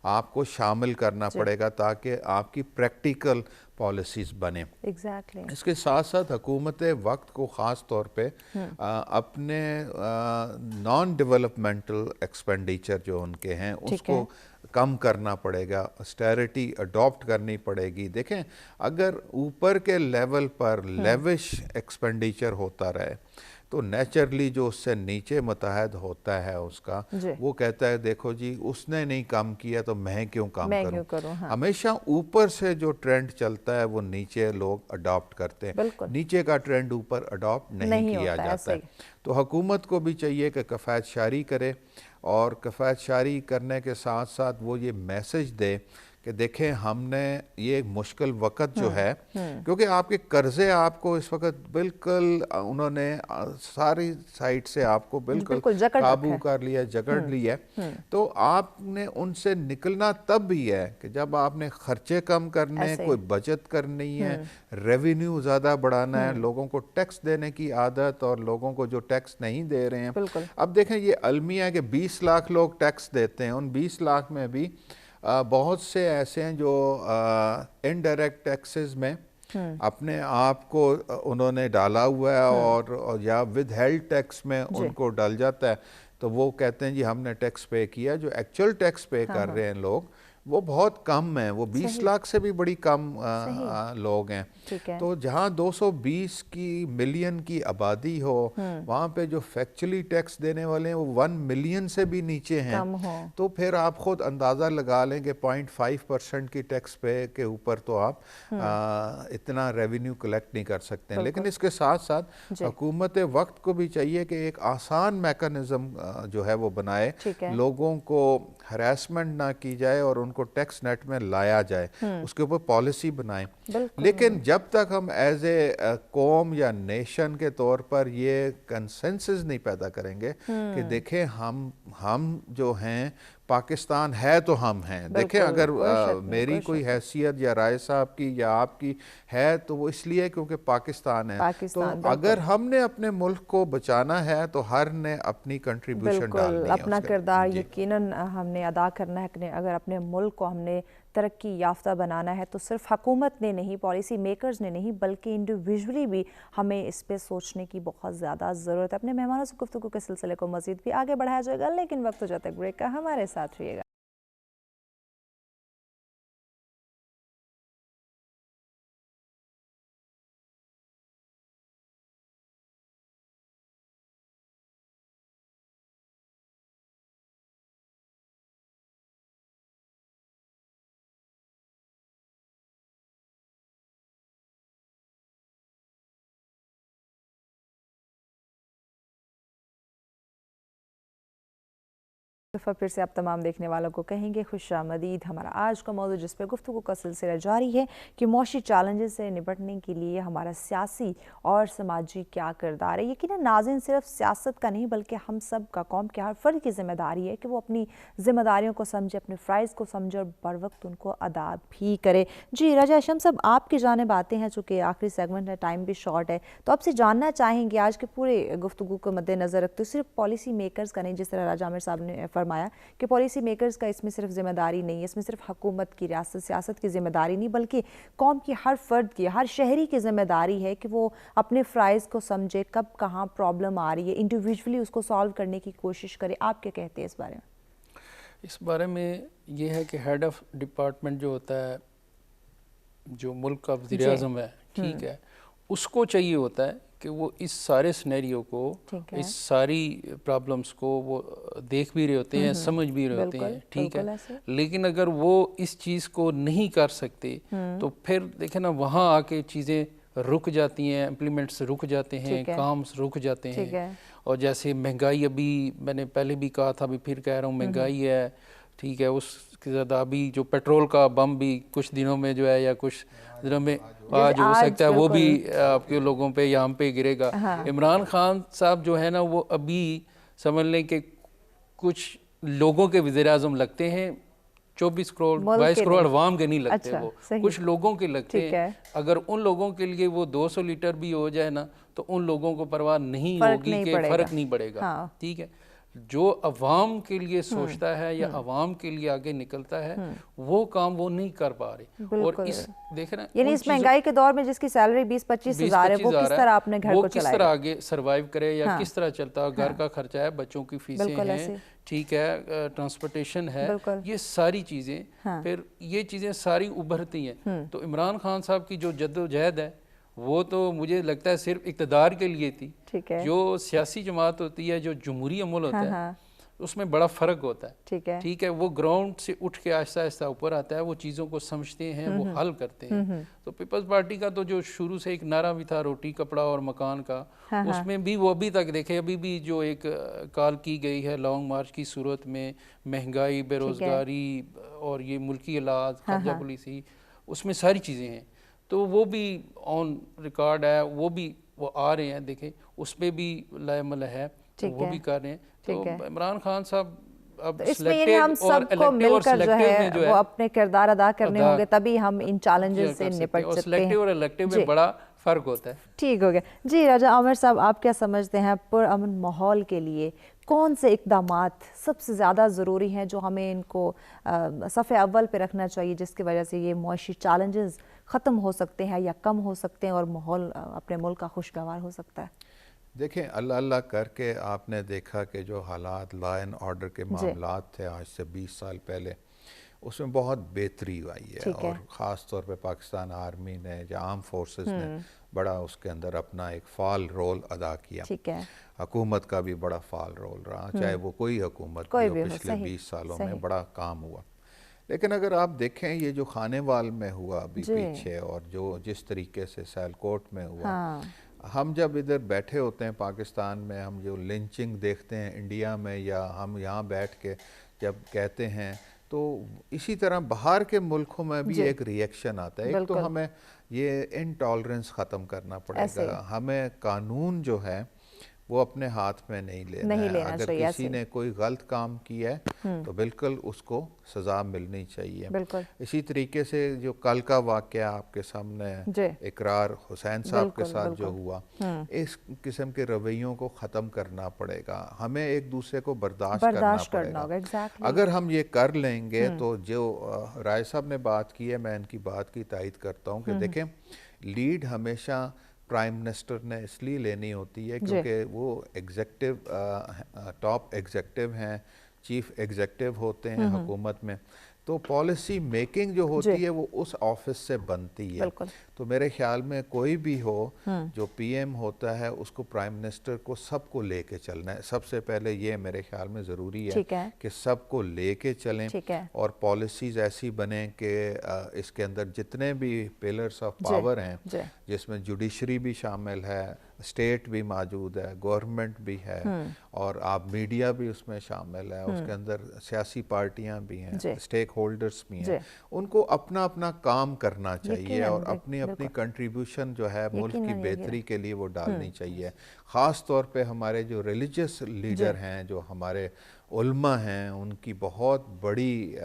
आपको शामिल करना पड़ेगा ताकि आपकी प्रैक्टिकल पॉलिसीज़ बने। इसके साथ साथ हुकूमत वक्त को ख़ास तौर पे अपने नॉन डेवलपमेंटल एक्सपेंडिचर जो उनके हैं उसको कम करना पड़ेगा, ऑस्टेरिटी अडॉप्ट करनी पड़ेगी। देखें, अगर ऊपर के लेवल पर लेविश एक्सपेंडिचर होता रहे तो नेचुरली जो उससे नीचे मुतहद होता है उसका वो कहता है देखो जी उसने नहीं कम किया तो मैं क्यों कम करूं। हमेशा ऊपर से जो ट्रेंड चलता है वो नीचे लोग अडॉप्ट करते हैं, नीचे का ट्रेंड ऊपर अडॉप्ट नहीं किया जाता है। तो हुकूमत को भी चाहिए कि कफ़ायत शारी करे और कफ़ायत शारी करने के साथ साथ वो ये मैसेज दे कि देखें हमने ये मुश्किल वक़्त जो है, क्योंकि आपके कर्ज़े आपको इस वक्त बिल्कुल उन्होंने सारी साइड से आपको बिल्कुल काबू कर लिया, जकड़ लिया, तो आपने उनसे निकलना तब भी है कि जब आपने खर्चे कम करने, कोई बचत करनी है, रेवेन्यू ज़्यादा बढ़ाना है, लोगों को टैक्स देने की आदत और लोगों को जो टैक्स नहीं दे रहे हैं। अब देखें ये अलमिया है कि 20 लाख लोग टैक्स देते हैं, उन 20 लाख में भी बहुत से ऐसे हैं जो इनडायरेक्ट टैक्सेस में अपने आप को उन्होंने डाला हुआ है और या विद हेल्ड टैक्स में उनको डल जाता है, तो वो कहते हैं जी हमने टैक्स पे किया। जो एक्चुअल टैक्स पे कर रहे हैं लोग وہ بہت کم ہیں، وہ 20 لاکھ سے بھی بڑی کم لوگ ہیں. تو جہاں 220 ملین کی آبادی ہو وہاں پہ جو فیکچولی ٹیکس دینے والے ہیں وہ 1 ملین سے بھی نیچے ہیں. تو پھر آپ خود اندازہ لگا لیں کہ 0.5% کی ٹیکس پے کے اوپر تو آپ اتنا ریونیو کلیکٹ نہیں کر سکتے ہیں. لیکن اس کے ساتھ ساتھ حکومت وقت کو بھی چاہیے کہ ایک آسان میکانزم جو ہے وہ بنائے، لوگوں کو ہراسمنٹ نہ کی جائے اور ان کو ٹیکس نیٹ میں لایا جائے، اس کے اوپر پالیسی بنائیں. لیکن جب تک ہم ایز اے قوم یا نیشن کے طور پر یہ کنسنسس نہیں پیدا کریں گے کہ دیکھیں ہم جو ہیں پاکستان ہے تو ہم ہیں. دیکھیں اگر میری کوئی حیثیت یا رائے صاحب کی یا آپ کی ہے تو وہ اس لیے کیونکہ پاکستان ہے. تو اگر ہم نے اپنے ملک کو بچانا ہے تو ہر نے اپنی کنٹریبیوشن ڈالنی ہے، اپنا کردار یقیناً ہم نے ادا کرنا ہے. اگر اپنے ملک کو ہم نے ترقی یافتہ بنانا ہے تو صرف حکومت نے نہیں، پالیسی میکرز نے نہیں، بلکہ انڈیویجولی بھی ہمیں اس پہ سوچنے کی بہت زیادہ ضرورت ہے. اپنے مہمانوں سے گفتگو کے سلسلے کو مزید بھی آگے بڑھایا جائے گا، لیکن وقت ہو جاتا ہے بریک کا. ہمارے ساتھ رہیے گا. پھر سے آپ تمام دیکھنے والوں کو کہیں گے خوش آمدید. ہمارا آج کا موضوع جس پہ گفتگو کا سلسلہ جاری ہے کہ معاشی چیلنجز سے نپٹنے کے لیے ہمارا سیاسی اور سماجی کیا کردار ہے. یقیناً ناظرین صرف سیاست کا نہیں بلکہ ہم سب کا، قوم کے ہر فرد کی ذمہ داری ہے کہ وہ اپنی ذمہ داریوں کو سمجھے، اپنے فرائض کو سمجھے اور بر وقت ان کو ادا بھی کرے. جی راجہ ہاشم صاحب، آپ کی جانب آتے ہیں، چونکہ آخری سیگمنٹ ہے، ٹائم بھی شارٹ ہے، تو آپ سے جاننا چاہیں گے آج کے پورے گفتگو کو مد نظر رکھتے ہوئے صرف پالیسی میکرز کا نہیں، جس طرح راجہ عامر صاحب نے فرمایا کہ پالیسی میکرز کا اس میں صرف ذمہ داری نہیں ہے، اس میں صرف حکومت کی، ریاست سیاست کی ذمہ داری نہیں، بلکہ قوم کی ہر فرد کی، ہر شہری کی ذمہ داری ہے کہ وہ اپنے فرائض کو سمجھے، کب کہاں پرابلم آ رہی ہے، انڈیویجولی اس کو سالو کرنے کی کوشش کرے. آپ کیا کہتے ہیں اس بارے میں؟ اس بارے میں یہ ہے کہ ہیڈ آف ڈپارٹمنٹ جو ہوتا ہے، جو ملک کا وزیر اعظم ہے، ٹھیک ہے، اس کو چاہیے ہوتا ہے کہ وہ اس سارے سنیریو کو، اس ساری پرابلمز کو وہ دیکھ بھی رہے ہوتے ہیں، سمجھ بھی رہے ہوتے ہیں، ٹھیک ہے. لیکن اگر وہ اس چیز کو نہیں کر سکتے تو پھر دیکھیں نا وہاں آ کے چیزیں رک جاتی ہیں، امپلیمنٹس رک جاتے ہیں، کامز رک جاتے ہیں. اور جیسے مہنگائی، ابھی میں نے پہلے بھی کہا تھا، ابھی پھر کہہ رہا ہوں، مہنگائی ہے، ٹھیک ہے، اس کے زیادہ ابھی جو پیٹرول کا بم بھی کچھ دنوں میں جو ہے یا کچھ دنوں میں آج ہو سکتا ہے وہ بھی آپ کے لوگوں پہ یا ہم پہ گرے گا. عمران خان صاحب جو ہے نا وہ ابھی سمجھ لیں کہ کچھ لوگوں کے وزیر اعظم لگتے ہیں، 24 کروڑ 22 کروڑ عوام کے نہیں لگتے، وہ کچھ لوگوں کے لگتے ہیں. اگر ان لوگوں کے لیے وہ 200 لیٹر بھی ہو جائے نا تو ان لوگوں کو پرواہ نہیں ہوگی کہ فرق نہیں پڑے گا، ٹھیک ہے. جو عوام کے لیے سوچتا ہے یا عوام کے لیے آگے نکلتا ہے وہ کام وہ نہیں کر پا رہے. اور اس دیکھیں نا، یعنی اس مہنگائی کے دور میں جس کی سیلری 20-25 ہزار ہے وہ کس طرح اپنے گھر کو چلائے گا، وہ کس طرح آگے سروائیو کرے یا کس طرح چلتا. گھر کا خرچہ ہے، بچوں کی فیسیں ہیں، ٹھیک ہے، ٹرانسپورٹیشن ہے، یہ ساری چیزیں، پھر یہ چیزیں ساری ابھرتی ہیں. تو عمران خان صاحب کی جو جد و جہد ہے وہ تو مجھے لگتا ہے صرف اقتدار کے لیے تھی. جو سیاسی جماعت ہوتی ہے، جو جمہوری عمل ہوتا ہے، اس میں بڑا فرق ہوتا ہے، ٹھیک ہے. وہ گراؤنڈ سے اٹھ کے آہستہ آہستہ اوپر آتا ہے، وہ چیزوں کو سمجھتے ہیں، وہ حل کرتے ہیں. تو پیپلز پارٹی کا تو جو شروع سے ایک نعرہ بھی تھا روٹی کپڑا اور مکان کا، اس میں بھی وہ ابھی تک دیکھیں، ابھی بھی جو ایک کال کی گئی ہے لانگ مارچ کی صورت میں، مہنگائی، بے روزگاری اور یہ ملکی حالات، خارجہ پالیسی، اس میں ساری چیزیں ہیں. تو وہ بھی آن ریکارڈ ہے، وہ بھی وہ آ رہے ہیں، دیکھیں اس پہ بھی لائمل ہے، وہ بھی کر رہے ہیں. تو عمران خان صاحب اب اس میں یعنی ہم سب کو مل کر جو ہے وہ اپنے کردار ادا کرنے ہوں گے، تبھی ہم ان چیلنجز سے نپٹ سکتے ہیں. سلیکٹیو اور الیکٹیو میں بڑا فرق ہوتا ہے. ٹھیک ہو گیا. جی راجہ عامر صاحب، آپ کیا سمجھتے ہیں پرامن ماحول کے لیے کون سے اقدامات سب سے زیادہ ضروری ہیں جو ہمیں ان کو صفحے اول پہ رکھنا چاہیے، جس کی وجہ سے یہ معاشی چیلنجز ختم ہو سکتے ہیں یا کم ہو سکتے ہیں اور ماحول اپنے ملک کا خوشگوار ہو سکتا ہے؟ دیکھیں، اللہ اللہ کر کے آپ نے دیکھا کہ جو حالات لا اینڈ آرڈر کے معاملات تھے آج سے 20 سال پہلے، उसमें बहुत बेहतरी आई है और ख़ास तौर पे पाकिस्तान आर्मी ने या आर्म फोर्सेस ने बड़ा उसके अंदर अपना एक फाल रोल अदा किया। हुकूमत का भी बड़ा फाल रोल रहा, चाहे वो कोई हुकूमत हो पिछले 20 सालों में बड़ा काम हुआ। लेकिन अगर आप देखें ये जो खानेवाल में हुआ अभी पीछे और जो जिस तरीके से सियालकोट में हुआ, हम जब इधर बैठे होते हैं पाकिस्तान में, हम जो लिंचिंग देखते हैं इंडिया में या हम यहाँ बैठ के जब कहते हैं, तो इसी तरह बाहर के मुल्कों में भी एक रिएक्शन आता है। एक तो हमें ये इनटॉलरेंस ख़त्म करना पड़ेगा, हमें कानून जो है वो अपने हाथ में नहीं लेना है। अगर किसी ने कोई गलत काम किया है तो बिल्कुल उसको सज़ा मिलनी चाहिए। इसी तरीके से जो कल का वाक़या आपके सामने इकरार हुसैन साहब के साथ जो हुआ, इस किस्म के रवैयों को ख़त्म करना पड़ेगा, हमें एक दूसरे को बर्दाश्त करना पड़ेगा। अगर हम ये कर लेंगे तो जो राय साहब ने बात की है, मैं इनकी बात की तायद करता हूँ कि देखें लीड हमेशा प्राइम मिनिस्टर ने इसलिए लेनी होती है क्योंकि वो एग्जेक्टिव टॉप एग्जेक्टिव हैं, चीफ एग्जेक्टिव होते हैं हुकूमत में, तो पॉलिसी मेकिंग जो होती है वो उस ऑफिस से बनती है। तो मेरे ख्याल में कोई भी हो जो पीएम होता है उसको प्राइम मिनिस्टर को सबको लेके चलना है। सबसे पहले ये मेरे ख्याल में ज़रूरी है कि सबको लेके चलें और पॉलिसीज़ ऐसी बने कि इसके अंदर जितने भी पिलर्स ऑफ पावर हैं, जिसमें जुडिशरी भी शामिल है, स्टेट भी मौजूद है, गवर्नमेंट भी है और आप मीडिया भी उसमें शामिल है, उसके अंदर सियासी पार्टियां भी हैं, स्टेक होल्डर्स भी हैं, उनको अपना अपना काम करना चाहिए और अपनी अपनी कंट्रीब्यूशन जो है मुल्क की बेहतरी के लिए वो डालनी चाहिए। ख़ास तौर पे हमारे जो रिलीजियस लीडर हैं, जो हमारे उल्मा हैं, उनकी बहुत बड़ी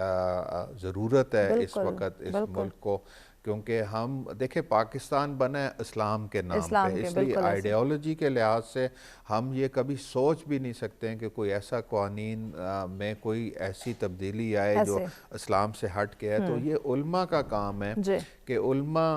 ज़रूरत है इस वक्त इस मुल्क को, क्योंकि हम देखें पाकिस्तान बना है इस्लाम के नाम पे, इसलिए आइडियोलॉजी के लिहाज से हम ये कभी सोच भी नहीं सकते हैं कि कोई ऐसा कानून में कोई ऐसी तब्दीली आए जो इस्लाम से हट के है। तो ये उल्मा का काम है कि उल्मा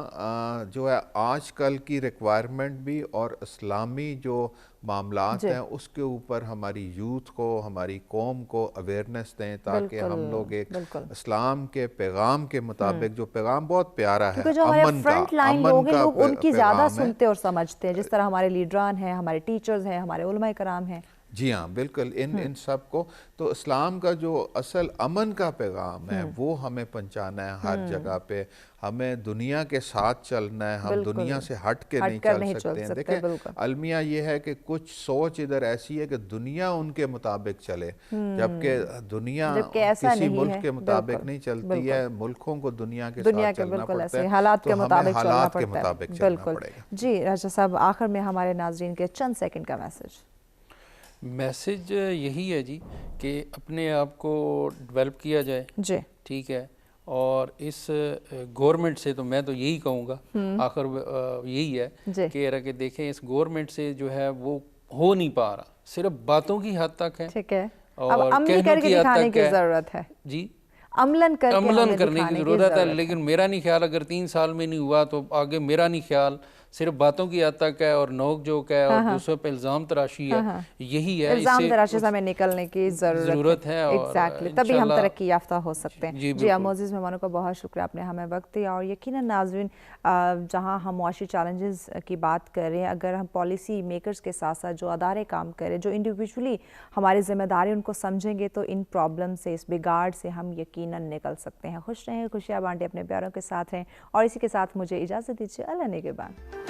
जो है आजकल की रिक्वायरमेंट भी और इस्लामी जो मामलात हैं उसके ऊपर हमारी यूथ को, हमारी कौम को अवेयरनेस दें ताकि हम लोग एक इस्लाम के पैगाम के मुताबिक, जो पैगाम बहुत प्यारा है, जो हमारे फ्रंट लाइन लोग हैं, लोग उनकी ज़्यादा सुनते और समझते हैं, जिस तरह हमारे लीडरान हैं, हमारे टीचर्स हैं, हमारे उलमा कराम हैं। जी हाँ, बिल्कुल इन सब को, तो इस्लाम का जो असल अमन का पैगाम है वो हमें पहुंचाना है हर जगह पे। हमें दुनिया के साथ चलना है, हम दुनिया से हट के नहीं चल सकते हैं। देखें अलमिया ये है कि कुछ सोच इधर ऐसी है कि दुनिया उनके मुताबिक चले, जबकि दुनिया किसी मुल्क के मुताबिक नहीं चलती है। मुल्कों को दुनिया के साथ चलना पड़ता है, हालात के मुताबिक चलना पड़ेगा। जी राजा साहब, आखिर में हमारे नाज़रीन के चंद सेकंड का मैसेज यही है जी कि अपने आप को डेवलप किया जाए जी, ठीक है, और इस गवर्नमेंट से तो मैं तो यही कहूँगा, आखिर यही है कि देखें इस गवर्नमेंट से जो है वो हो नहीं पा रहा, सिर्फ बातों की हद तक है, ठीक है, और कहने की हद तक है ज़रूरत है जी, अमलन करने की ज़रूरत है। लेकिन मेरा नहीं ख्याल अगर 3 साल में नहीं हुआ तो आगे मेरा नहीं ख्याल, सिर्फ बातों की हद तक है और नोक जोक है और दूसरों पे इल्ज़ाम तराशी है, यही है, इल्ज़ाम तराशी से हमें निकल के ज़रूरत है। एग्जैक्टली, तभी हम तरक्की याफ्ता हो सकते हैं। जी मोअज़्ज़िज़ मेहमानों का बहुत शुक्रिया, आपने हमें वक्त दिया। और यकीनन नाज़रीन, जहाँ हम मुआशी चैलेंजेस की बात कर रहे हैं, अगर हम पॉलिसी मेकर्स के साथ साथ जो अदारे काम करें, जो इंडिविजुअली हमारी जिम्मेदारी उनको समझेंगे, तो इन प्रॉब्लम से, इस बिगाड़ से हम यकीनन निकल सकते हैं। खुश रहें, खुशियाँ बांटें, अपने प्यारों के साथ रहें, और इसी के साथ मुझे इजाज़त दीजिए। अल्लाह ने के बाद।